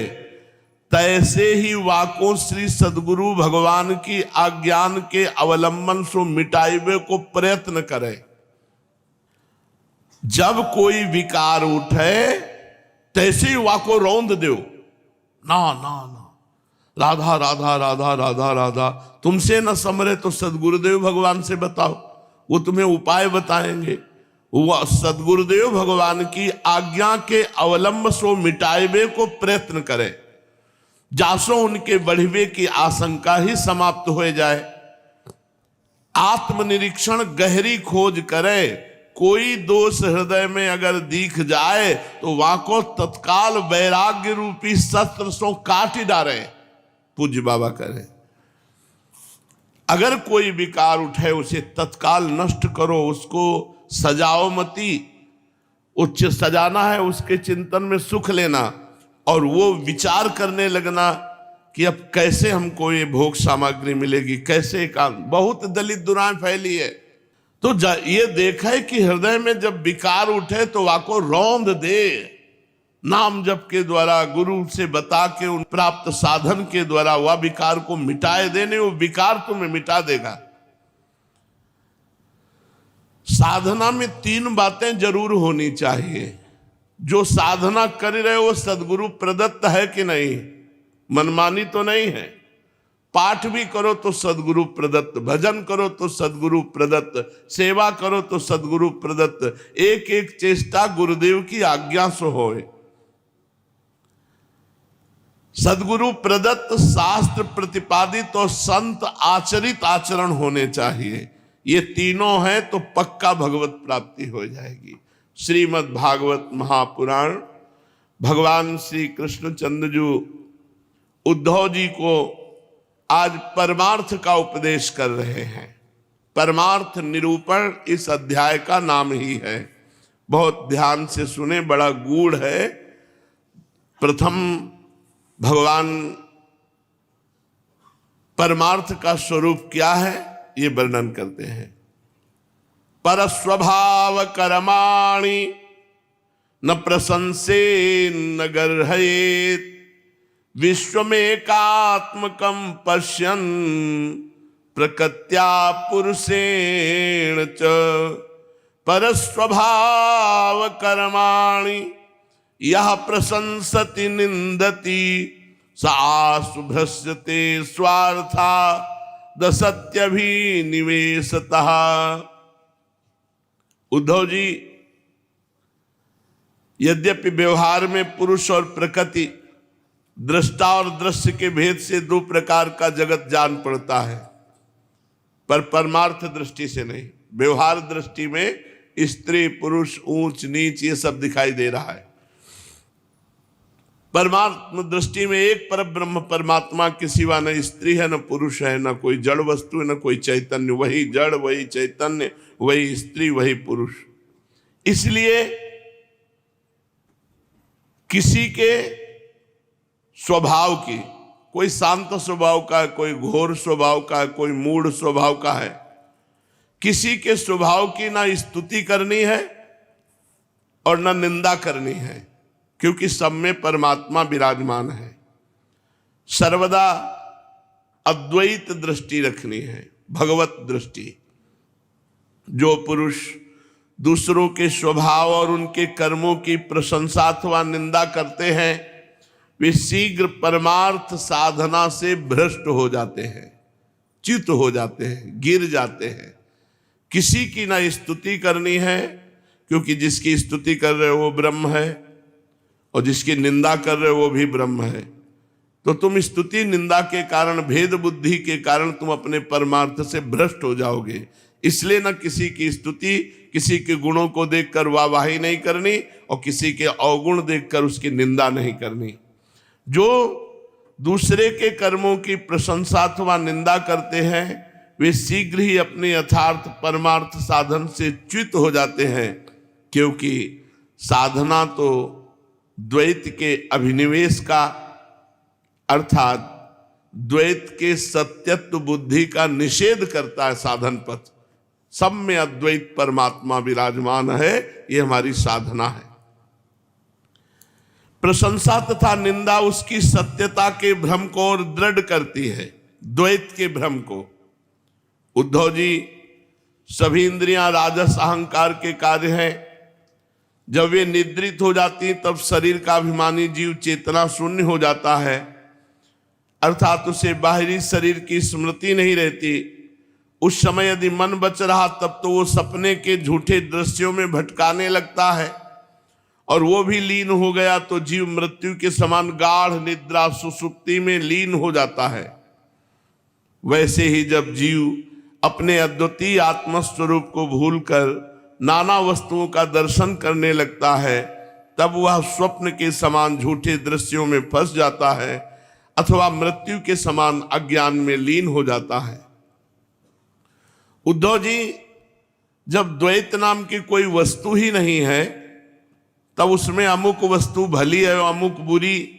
तैसे ही वाको श्री सद्गुरु भगवान की आज्ञान के अवलंबन से मिटाइबे को प्रयत्न करे। जब कोई विकार उठे तैसे ही वाको रौंद दो, ना ना ना, राधा राधा राधा राधा राधा। तुमसे न समरे तो सदगुरुदेव भगवान से बताओ, वो तुम्हें उपाय बताएंगे। वो सदगुरुदेव भगवान की आज्ञा के अवलंब सो मिटाइबे को प्रयत्न करे, जासो उनके बढ़िबे की आशंका ही समाप्त हो जाए। आत्मनिरीक्षण गहरी खोज करे। कोई दोष हृदय में अगर दिख जाए तो वहां को तत्काल वैराग्य रूपी शस्त्र सो काट डाले। पूज्य बाबा करें, अगर कोई विकार उठे उसे तत्काल नष्ट करो, उसको सजाओ मती। उच्च सजाना है, उसके चिंतन में सुख लेना और वो विचार करने लगना कि अब कैसे हमको ये भोग सामग्री मिलेगी, कैसे काम। बहुत दलित दुराएं फैली है। तो ये देखा है कि हृदय में जब विकार उठे तो वाको रौंद दे। नाम जप के द्वारा, गुरु से बता के, उन प्राप्त साधन के द्वारा वह विकार को मिटाए देने, वो विकार तुम्हें मिटा देगा। साधना में तीन बातें जरूर होनी चाहिए। जो साधना कर रहे हो सदगुरु प्रदत्त है कि नहीं, मनमानी तो नहीं है। पाठ भी करो तो सदगुरु प्रदत्त, भजन करो तो सदगुरु प्रदत्त, सेवा करो तो सदगुरु प्रदत्त। एक एक चेष्टा गुरुदेव की आज्ञा से होए। सदगुरु प्रदत्त, शास्त्र प्रतिपादित और संत आचरित आचरण होने चाहिए। ये तीनों हैं तो पक्का भगवत प्राप्ति हो जाएगी। श्रीमद् भागवत महापुराण, भगवान श्री कृष्णचंद्र जी उद्धव जी को आज परमार्थ का उपदेश कर रहे हैं। परमार्थ निरूपण इस अध्याय का नाम ही है। बहुत ध्यान से सुने, बड़ा गूढ़ है। प्रथम भगवान परमार्थ का स्वरूप क्या है ये वर्णन करते हैं। परस्वभाव कर्माणि न प्रशंसे न गर्हयेत् विश्वमेकात्मकं पश्यन् प्रकृत्या पुरुषेण च परस्वभाव कर्माणि यः प्रशंसति निन्दति स आशुभ्रस्यते स्वार्था दसत्यभिनिवेशतः। उद्धव जी, यद्यपि व्यवहार में पुरुष और प्रकृति, दृष्टा और दृश्य के भेद से दो प्रकार का जगत जान पड़ता है, पर परमार्थ दृष्टि से नहीं। व्यवहार दृष्टि में स्त्री पुरुष, ऊंच नीच ये सब दिखाई दे रहा है। परमात्म दृष्टि में एक पर ब्रह्म परमात्मा के सिवा न स्त्री है, न पुरुष है, न कोई जड़ वस्तु है, न कोई चैतन्य। वही जड़, वही चैतन्य, वही स्त्री, वही पुरुष। इसलिए किसी के स्वभाव की, कोई शांत स्वभाव का है, कोई घोर स्वभाव का है, कोई मूढ़ स्वभाव का है, किसी के स्वभाव की ना स्तुति करनी है और ना निंदा करनी है, क्योंकि सब में परमात्मा विराजमान है। सर्वदा अद्वैत दृष्टि रखनी है, भगवत दृष्टि। जो पुरुष दूसरों के स्वभाव और उनके कर्मों की प्रशंसा अथवा निंदा करते हैं, वे शीघ्र परमार्थ साधना से भ्रष्ट हो जाते हैं, च्युत हो जाते हैं, गिर जाते हैं। किसी की ना स्तुति करनी है, क्योंकि जिसकी स्तुति कर रहे हो वो ब्रह्म है, और जिसकी निंदा कर रहे हो वो भी ब्रह्म है। तो तुम स्तुति निंदा के कारण, भेद बुद्धि के कारण तुम अपने परमार्थ से भ्रष्ट हो जाओगे। इसलिए न किसी की स्तुति, किसी के गुणों को देखकर वाहवाही नहीं करनी, और किसी के अवगुण देखकर उसकी निंदा नहीं करनी। जो दूसरे के कर्मों की प्रशंसा अथवा निंदा करते हैं, वे शीघ्र ही अपने यथार्थ परमार्थ साधन से च्युत हो जाते हैं, क्योंकि साधना तो द्वैत के अभिनिवेश का, अर्थात द्वैत के सत्यत्व बुद्धि का निषेध करता है। साधन पथ सब में अद्वैत परमात्मा विराजमान है, ये हमारी साधना है। प्रशंसा तथा निंदा उसकी सत्यता के भ्रम को और दृढ़ करती है, द्वैत के भ्रम को। उद्धव जी, सभी इंद्रियां राजस अहंकार के कार्य हैं। जब वे निद्रित हो जाती तब शरीर का अभिमानी जीव चेतना शून्य हो जाता है, अर्थात उसे बाहरी शरीर की स्मृति नहीं रहती। उस समय यदि मन बच रहा तब तो वो सपने के झूठे दृश्यों में भटकाने लगता है, और वो भी लीन हो गया तो जीव मृत्यु के समान गाढ़ निद्रा सुषुप्ति में लीन हो जाता है। वैसे ही जब जीव अपने अद्वितीय आत्मस्वरूप को भूलकर नाना वस्तुओं का दर्शन करने लगता है, तब वह स्वप्न के समान झूठे दृश्यों में फंस जाता है, अथवा मृत्यु के समान अज्ञान में लीन हो जाता है। उद्धव जी, जब द्वैत नाम की कोई वस्तु ही नहीं है, तब उसमें अमुक वस्तु भली है और अमुक बुरी,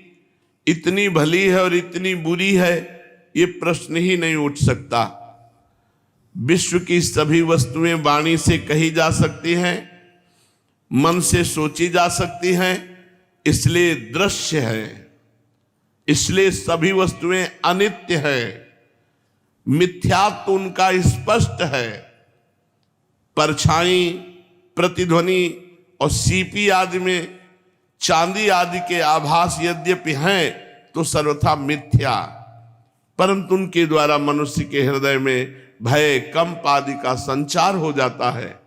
इतनी भली है और इतनी बुरी है, ये प्रश्न ही नहीं उठ सकता। विश्व की सभी वस्तुएं वाणी से कही जा सकती हैं, मन से सोची जा सकती हैं, इसलिए दृश्य है। इसलिए सभी वस्तुएं अनित्य है, मिथ्यात्व उनका स्पष्ट है। परछाई, प्रतिध्वनि और सीपी आदि में चांदी आदि के आभास यद्यपि हैं तो सर्वथा मिथ्या, परंतु उनके द्वारा मनुष्य के हृदय में भय, कंप आदि का संचार हो जाता है।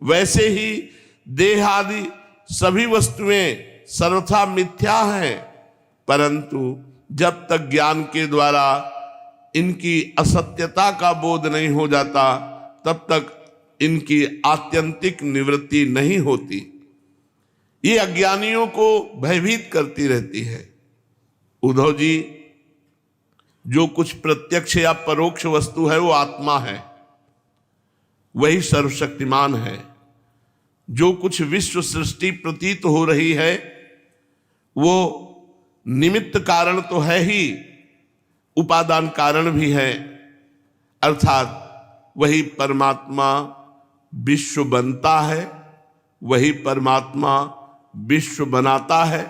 वैसे ही देह आदि सभी वस्तुएं सर्वथा मिथ्या हैं, परंतु जब तक ज्ञान के द्वारा इनकी असत्यता का बोध नहीं हो जाता, तब तक इनकी आत्यंतिक निवृत्ति नहीं होती। ये अज्ञानियों को भयभीत करती रहती है। उद्धव जी, जो कुछ प्रत्यक्ष या परोक्ष वस्तु है वो आत्मा है, वही सर्वशक्तिमान है। जो कुछ विश्व सृष्टि प्रतीत हो रही है वो निमित्त कारण तो है ही, उपादान कारण भी है। अर्थात वही परमात्मा विश्व बनता है, वही परमात्मा विश्व बनाता है,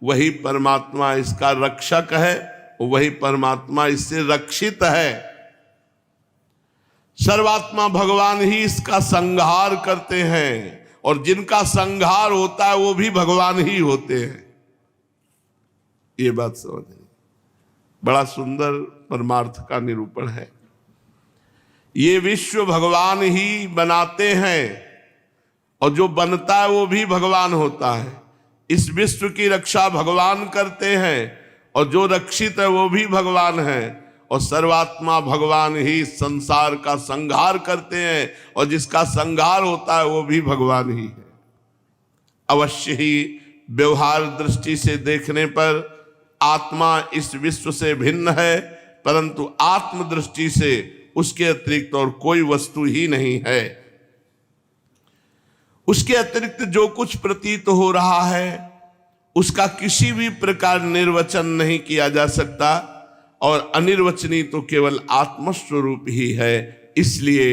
वही परमात्मा इसका रक्षक है, वही परमात्मा इससे रक्षित है। सर्वात्मा भगवान ही इसका संहार करते हैं, और जिनका संहार होता है वो भी भगवान ही होते हैं। ये बात समझिए, बड़ा सुंदर परमार्थ का निरूपण है। ये विश्व भगवान ही बनाते हैं, और जो बनता है वो भी भगवान होता है। इस विश्व की रक्षा भगवान करते हैं, और जो रक्षित है वो भी भगवान है। और सर्वात्मा भगवान ही संसार का संहार करते हैं, और जिसका संहार होता है वो भी भगवान ही है। अवश्य ही व्यवहार दृष्टि से देखने पर आत्मा इस विश्व से भिन्न है, परंतु आत्म दृष्टि से उसके अतिरिक्त और कोई वस्तु ही नहीं है। उसके अतिरिक्त जो कुछ प्रतीत हो रहा है उसका किसी भी प्रकार निर्वचन नहीं किया जा सकता, और अनिर्वचनीय तो केवल आत्मस्वरूप ही है। इसलिए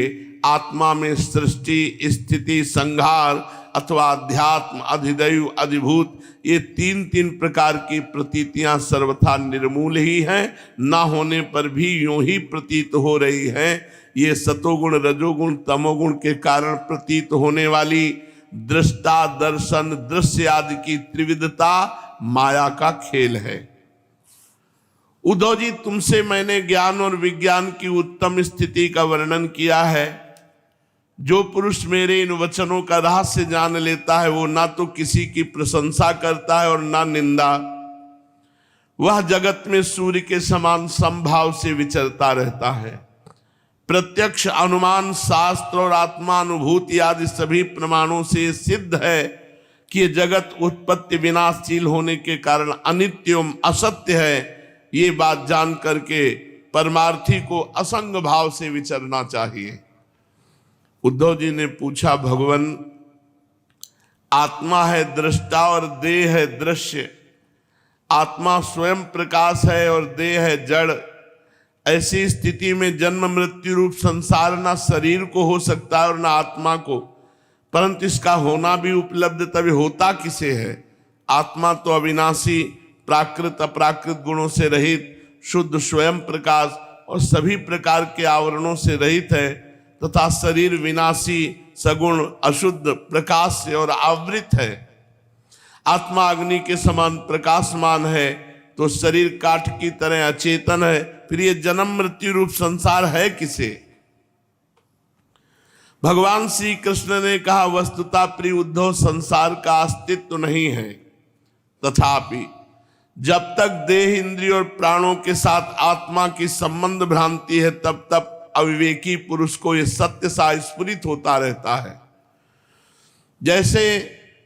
आत्मा में सृष्टि, स्थिति, संहार अथवा अध्यात्म, अधिदैव, अधिभूत, ये तीन तीन प्रकार की प्रतीतियां सर्वथा निर्मूल ही हैं। ना होने पर भी यूं ही प्रतीत हो रही हैं। ये सतोगुण, रजोगुण, तमोगुण के कारण प्रतीत होने वाली दृष्टा, दर्शन, दृश्य आदि की त्रिविधता माया का खेल है। उद्धव जी, तुमसे मैंने ज्ञान और विज्ञान की उत्तम स्थिति का वर्णन किया है। जो पुरुष मेरे इन वचनों का रहस्य जान लेता है वो ना तो किसी की प्रशंसा करता है और ना निंदा। वह जगत में सूर्य के समान समभाव से विचरता रहता है। प्रत्यक्ष अनुमान, शास्त्र और आत्मानुभूति आदि सभी प्रमाणों से सिद्ध है कि ये जगत उत्पत्ति विनाशशील होने के कारण अनित्य एवं असत्य है। ये बात जान करके परमार्थी को असंग भाव से विचरना चाहिए। उद्धव जी ने पूछा, भगवान, आत्मा है दृष्टा और देह है दृश्य। आत्मा स्वयं प्रकाश है और देह है जड़। ऐसी स्थिति में जन्म मृत्यु रूप संसार ना शरीर को हो सकता है और ना आत्मा को, परंतु इसका होना भी उपलब्ध तभी होता किसे है। आत्मा तो अविनाशी, प्राकृत अप्राकृत गुणों से रहित, शुद्ध स्वयं प्रकाश और सभी प्रकार के आवरणों से रहित है, तथा शरीर विनाशी, सगुण, अशुद्ध, प्रकाश से और आवृत है। आत्मा अग्नि के समान प्रकाशमान है तो शरीर काठ की तरह अचेतन है। फिर ये जन्म मृत्यु रूप संसार है किसे? भगवान श्री कृष्ण ने कहा, वस्तुतः प्रिय उद्धव, संसार का अस्तित्व नहीं है। तथापि जब तक देह, इंद्रिय और प्राणों के साथ आत्मा की संबंध भ्रांति है तब तक अविवेकी पुरुष को यह सत्य सा स्फुरित होता रहता है। जैसे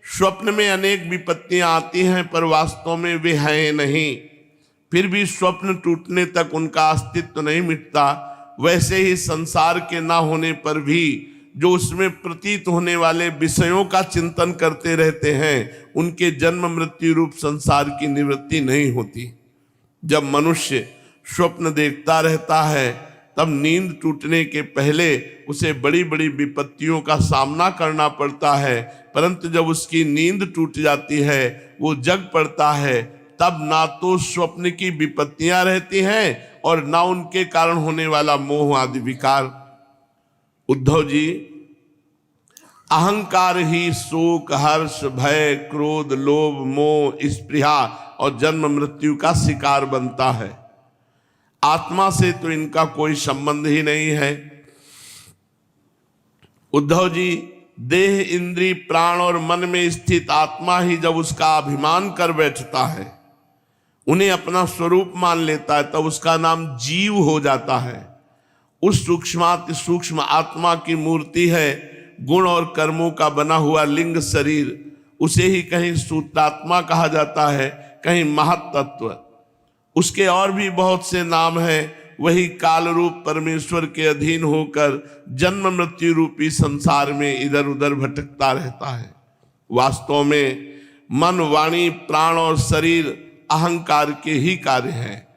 स्वप्न में अनेक विपत्तियां आती हैं पर वास्तव में वे हैं नहीं, फिर भी स्वप्न टूटने तक उनका अस्तित्व नहीं मिटता, वैसे ही संसार के ना होने पर भी जो उसमें प्रतीत होने वाले विषयों का चिंतन करते रहते हैं उनके जन्म मृत्यु रूप संसार की निवृत्ति नहीं होती। जब मनुष्य स्वप्न देखता रहता है तब नींद टूटने के पहले उसे बड़ी बड़ी विपत्तियों का सामना करना पड़ता है, परंतु जब उसकी नींद टूट जाती है, वो जग पड़ता है, तब ना तो स्वप्न की विपत्तियां रहती हैं और ना उनके कारण होने वाला मोह आदि विकार। उद्धव जी, अहंकार ही शोक, हर्ष, भय, क्रोध, लोभ, मोह, स्पृहा और जन्म मृत्यु का शिकार बनता है। आत्मा से तो इनका कोई संबंध ही नहीं है। उद्धव जी, देह, इंद्रिय, प्राण और मन में स्थित आत्मा ही जब उसका अभिमान कर बैठता है, उन्हें अपना स्वरूप मान लेता है, तब उसका नाम जीव हो जाता है। उस सूक्ष्माति सूक्ष्म आत्मा की मूर्ति है गुण और कर्मों का बना हुआ लिंग शरीर, उसे ही कहीं सूत्रात्मा कहा जाता है, कहीं महत्त्व। उसके और भी बहुत से नाम हैं, वही काल रूप परमेश्वर के अधीन होकर जन्म मृत्यु रूपी संसार में इधर उधर भटकता रहता है। वास्तव में मन, वाणी, प्राण और शरीर अहंकार के ही कार्य हैं।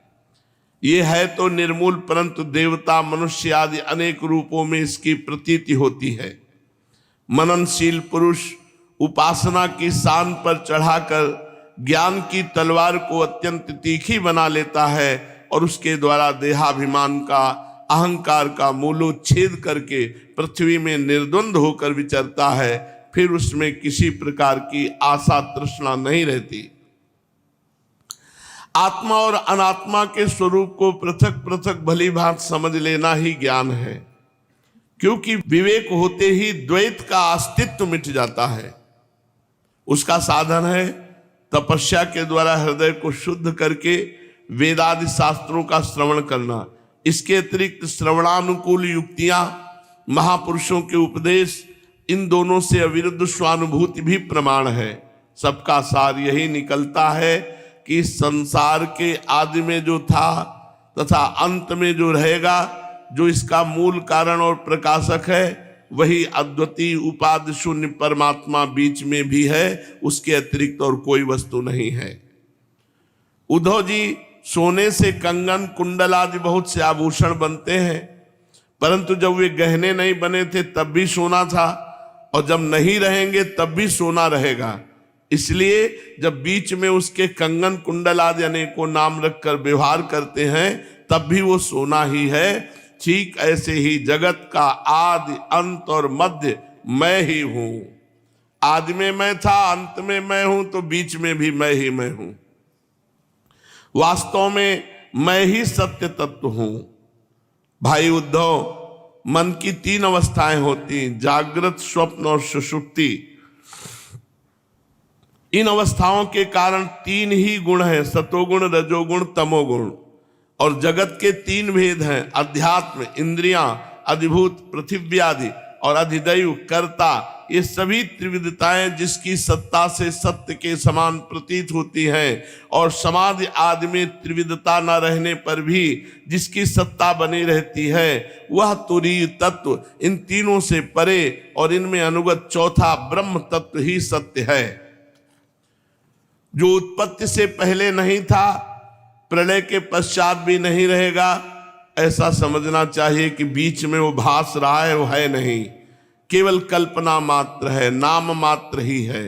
ये है तो निर्मूल, परंतु देवता, मनुष्य आदि अनेक रूपों में इसकी प्रतीति होती है। मननशील पुरुष उपासना की शान पर चढ़ाकर ज्ञान की तलवार को अत्यंत तीखी बना लेता है और उसके द्वारा देहाभिमान का, अहंकार का मूलोच्छेद करके पृथ्वी में निर्द्वंद होकर विचरता है। फिर उसमें किसी प्रकार की आशा तृष्णा नहीं रहती। आत्मा और अनात्मा के स्वरूप को पृथक पृथक भली भांति समझ लेना ही ज्ञान है, क्योंकि विवेक होते ही द्वैत का अस्तित्व मिट जाता है। उसका साधन है तपस्या के द्वारा हृदय को शुद्ध करके वेदादि शास्त्रों का श्रवण करना। इसके अतिरिक्त श्रवणानुकूल युक्तियां, महापुरुषों के उपदेश, इन दोनों से अविरुद्ध स्वानुभूति भी प्रमाण है। सबका सार यही निकलता है कि संसार के आदि में जो था तथा अंत में जो रहेगा, जो इसका मूल कारण और प्रकाशक है, वही अद्वितीय उपाधि शून्य परमात्मा बीच में भी है। उसके अतिरिक्त और कोई वस्तु नहीं है। उद्धव जी, सोने से कंगन, कुंडल आदि बहुत से आभूषण बनते हैं, परंतु जब वे गहने नहीं बने थे तब भी सोना था, और जब नहीं रहेंगे तब भी सोना रहेगा। इसलिए जब बीच में उसके कंगन, कुंडल आदि अनेकों नाम रखकर व्यवहार करते हैं तब भी वो सोना ही है। ठीक ऐसे ही जगत का आदि, अंत और मध्य मैं ही हूं। आदि में मैं था, अंत में मैं हूं, तो बीच में भी मैं ही मैं हूं। वास्तव में मैं ही सत्य तत्व हूं। भाई उद्धव, मन की 3 अवस्थाएं होती, जागृत, स्वप्न और सुषुप्ति। इन अवस्थाओं के कारण 3 ही गुण हैं, सतोगुण, रजोगुण, तमोगुण। और जगत के 3 भेद हैं, अध्यात्म, इंद्रियां, अधिभूत, पृथ्वी आदि, और अधिदैव, कर्ता। ये सभी त्रिविधताएं जिसकी सत्ता से सत्य के समान प्रतीत होती हैं, और समाधि आदि में त्रिविधता न रहने पर भी जिसकी सत्ता बनी रहती है, वह तुरीय तत्व इन तीनों से परे और इनमें अनुगत चौथा ब्रह्म तत्व ही सत्य है, जो उत्पत्ति से पहले नहीं था, प्रलय के पश्चात भी नहीं रहेगा। ऐसा समझना चाहिए कि बीच में वो भास रहा है, वो है नहीं, केवल कल्पना मात्र है, नाम मात्र ही है।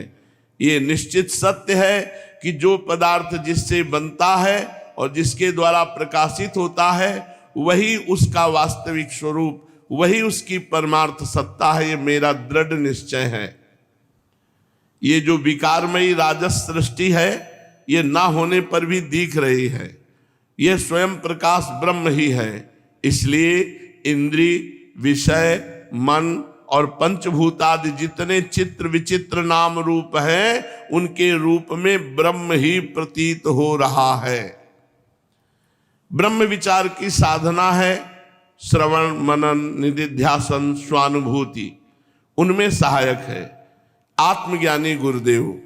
ये निश्चित सत्य है कि जो पदार्थ जिससे बनता है और जिसके द्वारा प्रकाशित होता है, वही उसका वास्तविक स्वरूप, वही उसकी परमार्थ सत्ता है। ये मेरा दृढ़ निश्चय है। ये जो विकारमयी राजस सृष्टि है, ये ना होने पर भी दिख रही है। यह स्वयं प्रकाश ब्रह्म ही है। इसलिए इंद्रिय, विषय, मन और पंचभूतादि जितने चित्र विचित्र नाम रूप हैं, उनके रूप में ब्रह्म ही प्रतीत हो रहा है। ब्रह्म विचार की साधना है श्रवण, मनन, निधिध्यासन, स्वानुभूति। उनमें सहायक है आत्मज्ञानी गुरुदेव।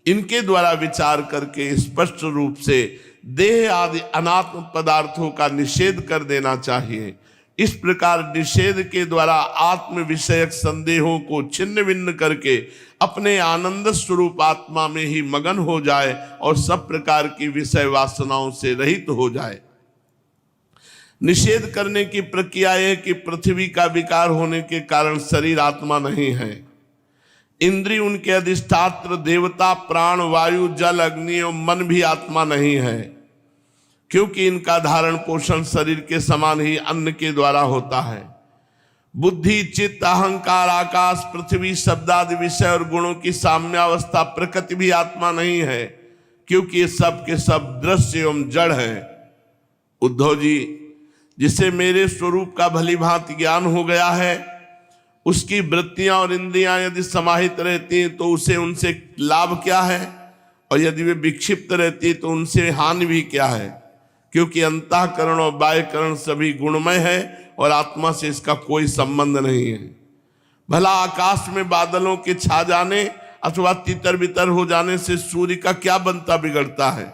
इनके द्वारा विचार करके स्पष्ट रूप से देह आदि अनात्म पदार्थों का निषेध कर देना चाहिए। इस प्रकार निषेध के द्वारा आत्म विषयक संदेहों को छिन्न भिन्न करके अपने आनंद स्वरूप आत्मा में ही मगन हो जाए और सब प्रकार की विषय वासनाओं से रहित हो जाए। निषेध करने की प्रक्रिया है कि पृथ्वी का विकार होने के कारण शरीर आत्मा नहीं है। इंद्रिय उनके अधिष्ठात्र देवता, प्राण, वायु, जल, अग्नि और मन भी आत्मा नहीं है, क्योंकि इनका धारण पोषण शरीर के समान ही अन्न के द्वारा होता है। बुद्धि, चित्त, अहंकार, आकाश, पृथ्वी, शब्दादि विषय और गुणों की साम्यावस्था प्रकृति भी आत्मा नहीं है, क्योंकि ये सब के सब दृश्य एवं जड़ है। उद्धव जी, जिसे मेरे स्वरूप का भली भांति ज्ञान हो गया है, उसकी वृत्तियां और इंद्रियां यदि समाहित रहती हैं तो उसे उनसे लाभ क्या है, और यदि वे विक्षिप्त रहती तो उनसे हानि भी क्या है, क्योंकि अंतःकरण और बाह्यकरण सभी गुणमय है और आत्मा से इसका कोई संबंध नहीं है। भला आकाश में बादलों के छा जाने अथवा तितर बितर हो जाने से सूर्य का क्या बनता बिगड़ता है?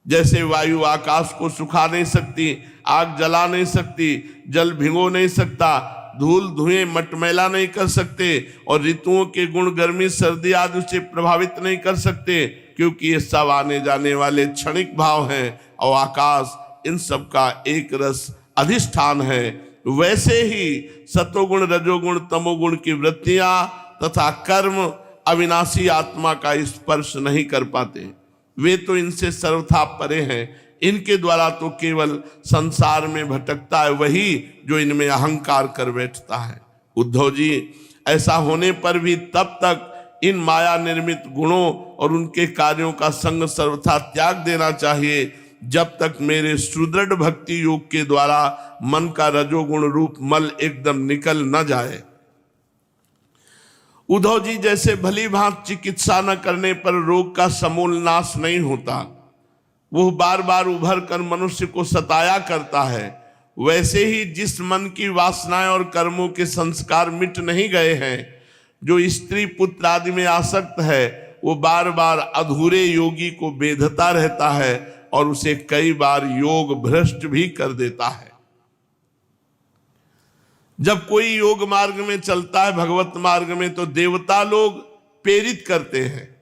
जैसे वायु आकाश को सुखा नहीं सकती, आग जला नहीं सकती, जल भिगो नहीं सकता, धूल धुएं मटमैला नहीं कर सकते, और ऋतुओं के गुण गर्मी सर्दी आदि से प्रभावित नहीं कर सकते, क्योंकि ये सब आने जाने वाले क्षणिक भाव हैं और आकाश इन सब का एक रस अधिष्ठान है। वैसे ही सतोगुण रजोगुण तमोगुण की वृत्तियां तथा कर्म अविनाशी आत्मा का स्पर्श नहीं कर पाते, वे तो इनसे सर्वथा परे हैं। इनके द्वारा तो केवल संसार में भटकता है वही जो इनमें अहंकार कर बैठता है। उद्धव जी, ऐसा होने पर भी तब तक इन माया निर्मित गुणों और उनके कार्यों का संग सर्वथा त्याग देना चाहिए जब तक मेरे सुदृढ़ भक्ति योग के द्वारा मन का रजोगुण रूप मल एकदम निकल न जाए। उद्धव जी, जैसे भली भांति चिकित्सा न करने पर रोग का समूल नाश नहीं होता, वो बार बार उभर कर मनुष्य को सताया करता है, वैसे ही जिस मन की वासनाएं और कर्मों के संस्कार मिट नहीं गए हैं, जो स्त्री पुत्र आदि में आसक्त है, वो बार बार अधूरे योगी को बेधता रहता है और उसे कई बार योग भ्रष्ट भी कर देता है। जब कोई योग मार्ग में चलता है, भगवत मार्ग में, तो देवता लोग प्रेरित करते हैं।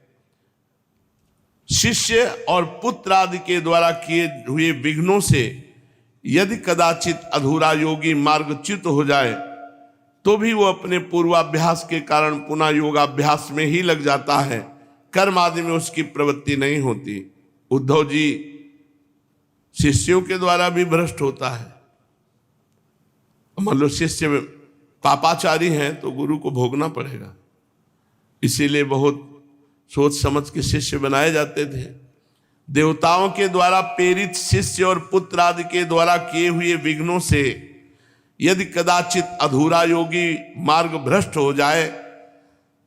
शिष्य और पुत्र आदि के द्वारा किए हुए विघ्नों से यदि कदाचित अधूरा योगी मार्गच्युत हो जाए तो भी वो अपने पूर्वाभ्यास के कारण पुनः योगाभ्यास में ही लग जाता है, कर्म आदि में उसकी प्रवृत्ति नहीं होती। उद्धव जी, शिष्यों के द्वारा भी भ्रष्ट होता है। मान लो शिष्य पापाचारी हैं तो गुरु को भोगना पड़ेगा, इसीलिए बहुत सोच समझ के शिष्य बनाए जाते थे। देवताओं के द्वारा प्रेरित शिष्य और पुत्र आदि के द्वारा किए हुए विघ्नों से यदि कदाचित अधूरा योगी मार्ग भ्रष्ट हो जाए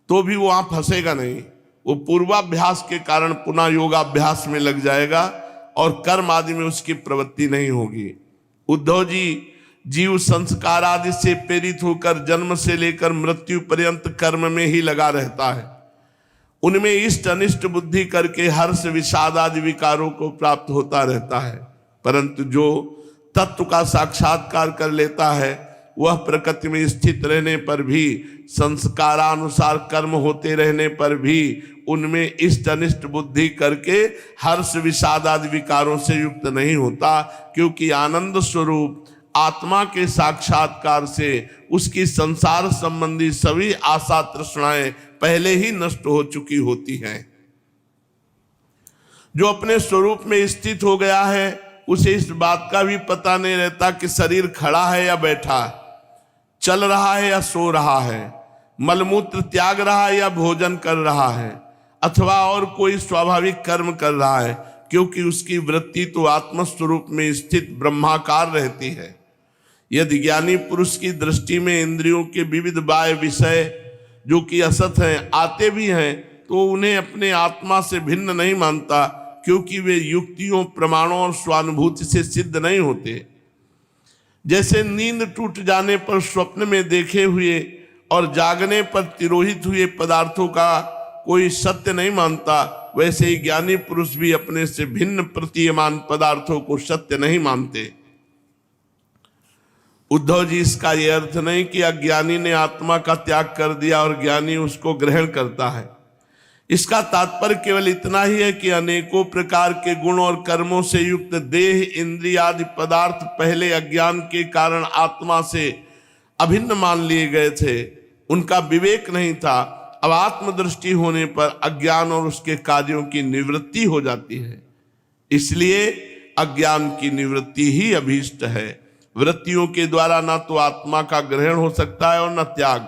तो भी वहां फंसेगा नहीं, वो पूर्वाभ्यास के कारण पुनः योगाभ्यास में लग जाएगा और कर्म आदि में उसकी प्रवृत्ति नहीं होगी। उद्धव जी, जीव संस्कार आदि से प्रेरित होकर जन्म से लेकर मृत्यु पर्यंत कर्म में ही लगा रहता है। उनमें इष्ट अनिष्ट बुद्धि करके हर्ष विषाद आदि विकारों को प्राप्त होता रहता है, परंतु जो तत्व का साक्षात्कार कर लेता है वह प्रकृति में स्थित रहने पर भी, संस्कारानुसार कर्म होते रहने पर भी उनमें इष्ट अनिष्ट बुद्धि करके हर्ष विषाद आदि विकारों से युक्त नहीं होता, क्योंकि आनंद स्वरूप आत्मा के साक्षात्कार से उसकी संसार संबंधी सभी आशा तृष्णाएं पहले ही नष्ट हो चुकी होती हैं। जो अपने स्वरूप में स्थित हो गया है उसे इस बात का भी पता नहीं रहता कि शरीर खड़ा है या बैठा है, चल रहा है या सो रहा है, मलमूत्र त्याग रहा है या भोजन कर रहा है, अथवा और कोई स्वाभाविक कर्म कर रहा है, क्योंकि उसकी वृत्ति तो आत्मस्वरूप में स्थित ब्रह्माकार रहती है। यदि ज्ञानी पुरुष की दृष्टि में इंद्रियों के विविध बाह्य विषय जो कि असत हैं आते भी हैं तो उन्हें अपने आत्मा से भिन्न नहीं मानता, क्योंकि वे युक्तियों प्रमाणों और स्वानुभूति से सिद्ध नहीं होते। जैसे नींद टूट जाने पर स्वप्न में देखे हुए और जागने पर तिरोहित हुए पदार्थों का कोई सत्य नहीं मानता, वैसे ही ज्ञानी पुरुष भी अपने से भिन्न प्रतीयमान पदार्थों को सत्य नहीं मानते। उद्धव जी, इसका यह अर्थ नहीं कि अज्ञानी ने आत्मा का त्याग कर दिया और ज्ञानी उसको ग्रहण करता है। इसका तात्पर्य केवल इतना ही है कि अनेकों प्रकार के गुण और कर्मों से युक्त देह इंद्रिय आदि पदार्थ पहले अज्ञान के कारण आत्मा से अभिन्न मान लिए गए थे, उनका विवेक नहीं था। अब आत्मदृष्टि होने पर अज्ञान और उसके कार्यों की निवृत्ति हो जाती है, इसलिए अज्ञान की निवृत्ति ही अभीष्ट है। वृत्तियों के द्वारा ना तो आत्मा का ग्रहण हो सकता है और न त्याग।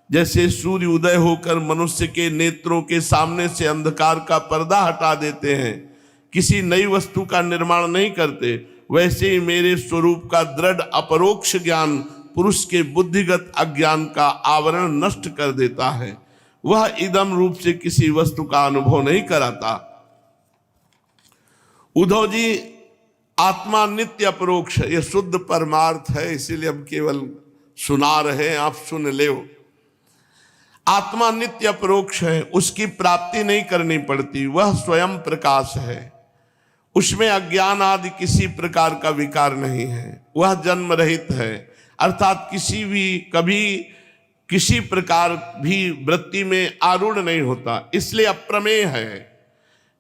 जैसे सूर्य उदय होकर मनुष्य के नेत्रों के सामने से अंधकार का पर्दा हटा देते हैं, किसी नई वस्तु का निर्माण नहीं करते, वैसे ही मेरे स्वरूप का दृढ़ अपरोक्ष ज्ञान पुरुष के बुद्धिगत अज्ञान का आवरण नष्ट कर देता है। वह इदम रूप से किसी वस्तु का अनुभव नहीं कराता। उद्धव जी, आत्मा नित्य अपरोक्ष, ये शुद्ध परमार्थ है, इसीलिए हम केवल सुना रहे हैं, आप सुन ले। आत्मा नित्य अपरोक्ष है, उसकी प्राप्ति नहीं करनी पड़ती, वह स्वयं प्रकाश है। उसमें अज्ञान आदि किसी प्रकार का विकार नहीं है, वह जन्म रहित है, अर्थात किसी भी कभी किसी प्रकार भी वृत्ति में आरूढ़ नहीं होता, इसलिए अप्रमेय है।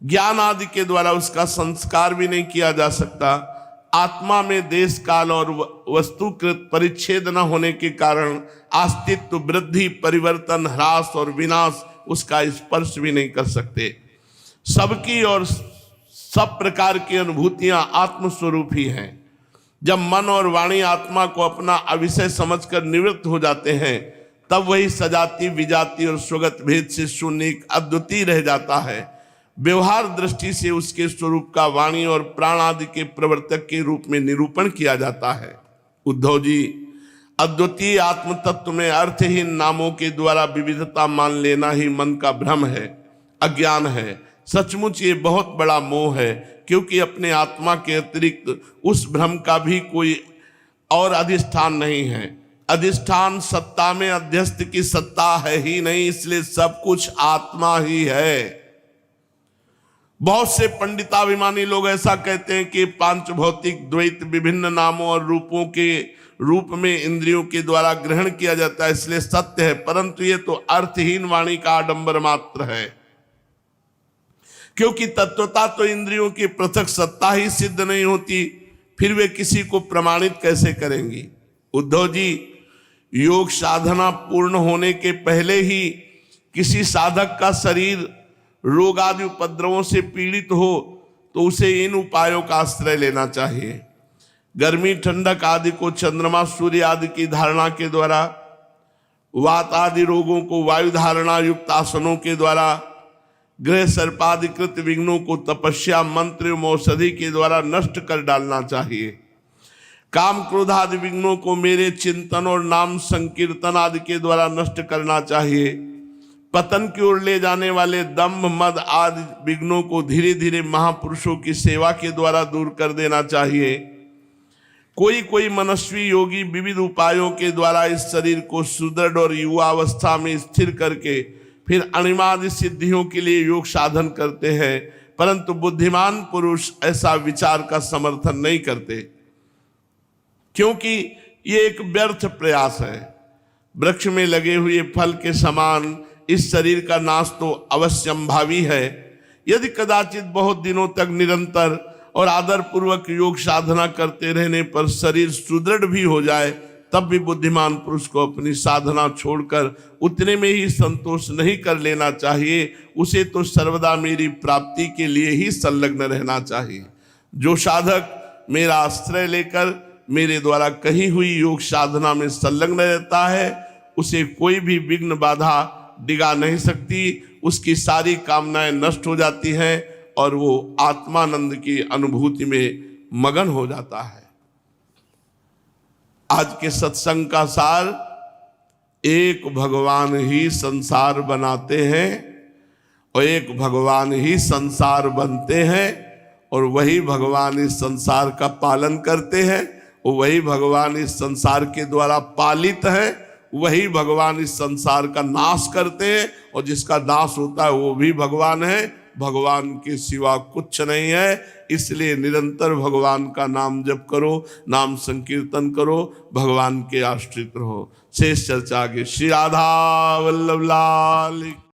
ज्ञान आदि के द्वारा उसका संस्कार भी नहीं किया जा सकता। आत्मा में देश काल और वस्तुकृत परिच्छेद न होने के कारण अस्तित्व, वृद्धि, परिवर्तन, ह्रास और विनाश उसका स्पर्श भी नहीं कर सकते। सबकी और सब प्रकार की अनुभूतियां आत्मस्वरूप ही हैं। जब मन और वाणी आत्मा को अपना अविषय समझकर निवृत्त हो जाते हैं, तब वही सजाति, विजाति और स्वगत भेद से शून्य अद्वितीय रह जाता है। व्यवहार दृष्टि से उसके स्वरूप का वाणी और प्राण आदि के प्रवर्तक के रूप में निरूपण किया जाता है। उद्धव जी, अद्वितीय आत्म तत्व में अर्थहीन नामों के द्वारा विविधता मान लेना ही मन का भ्रम है, अज्ञान है। सचमुच ये बहुत बड़ा मोह है, क्योंकि अपने आत्मा के अतिरिक्त उस भ्रम का भी कोई और अधिष्ठान नहीं है। अधिष्ठान सत्ता में अध्यस्त की सत्ता है ही नहीं, इसलिए सब कुछ आत्मा ही है। बहुत से पंडिताभिमानी लोग ऐसा कहते हैं कि पांच भौतिक द्वैत विभिन्न नामों और रूपों के रूप में इंद्रियों के द्वारा ग्रहण किया जाता है, इसलिए सत्य है, परंतु ये तो अर्थहीन वाणी का आडंबर मात्र है। क्योंकि तत्वता तो इंद्रियों की पृथक सत्ता ही सिद्ध नहीं होती, फिर वे किसी को प्रमाणित कैसे करेंगी। उद्धव जी, योग साधना पूर्ण होने के पहले ही किसी साधक का शरीर रोग आदि उपद्रवों से पीड़ित हो तो उसे इन उपायों का आश्रय लेना चाहिए। गर्मी, ठंडक आदि को चंद्रमा, सूर्य आदि की धारणा के द्वारा, वात आदि रोगों को वायु धारणा युक्त आसनों के द्वारा, ग्रह सर्पाधिकृत विघ्नों को तपस्या, मंत्र एवं औषधि के द्वारा नष्ट कर डालना चाहिए। काम, क्रोध आदि विघ्नों को मेरे चिंतन और नाम संकीर्तन आदि के द्वारा नष्ट करना चाहिए। पतन की ओर ले जाने वाले दंभ, मद आदि विघ्नों को धीरे धीरे महापुरुषों की सेवा के द्वारा दूर कर देना चाहिए। कोई मनस्वी योगी विविध उपायों के द्वारा इस शरीर को सुदृढ़ और युवावस्था में स्थिर करके फिर अणिमादि सिद्धियों के लिए योग साधन करते हैं, परंतु बुद्धिमान पुरुष ऐसा विचार का समर्थन नहीं करते, क्योंकि ये एक व्यर्थ प्रयास है। वृक्ष में लगे हुए फल के समान इस शरीर का नाश तो अवश्यंभावी है। यदि कदाचित बहुत दिनों तक निरंतर और आदर पूर्वक योग साधना करते रहने पर शरीर सुदृढ़ भी हो जाए, तब भी बुद्धिमान पुरुष को अपनी साधना छोड़कर उतने में ही संतोष नहीं कर लेना चाहिए। उसे तो सर्वदा मेरी प्राप्ति के लिए ही संलग्न रहना चाहिए। जो साधक मेरा आश्रय लेकर मेरे द्वारा कही हुई योग साधना में संलग्न रहता है, उसे कोई भी विघ्न बाधा डिगा नहीं सकती। उसकी सारी कामनाएं नष्ट हो जाती हैं और वो आत्मानंद की अनुभूति में मगन हो जाता है। आज के सत्संग का सार, एक भगवान ही संसार बनाते हैं और एक भगवान ही संसार बनते हैं, और वही भगवान इस संसार का पालन करते हैं, और वही भगवान इस संसार के द्वारा पालित है, वही भगवान इस संसार का नाश करते हैं, और जिसका नाश होता है वो भी भगवान है। भगवान के सिवा कुछ नहीं है। इसलिए निरंतर भगवान का नाम जप करो, नाम संकीर्तन करो, भगवान के आश्रित रहो। शेष चर्चा आगे। श्री राधा वल्लभ लाल।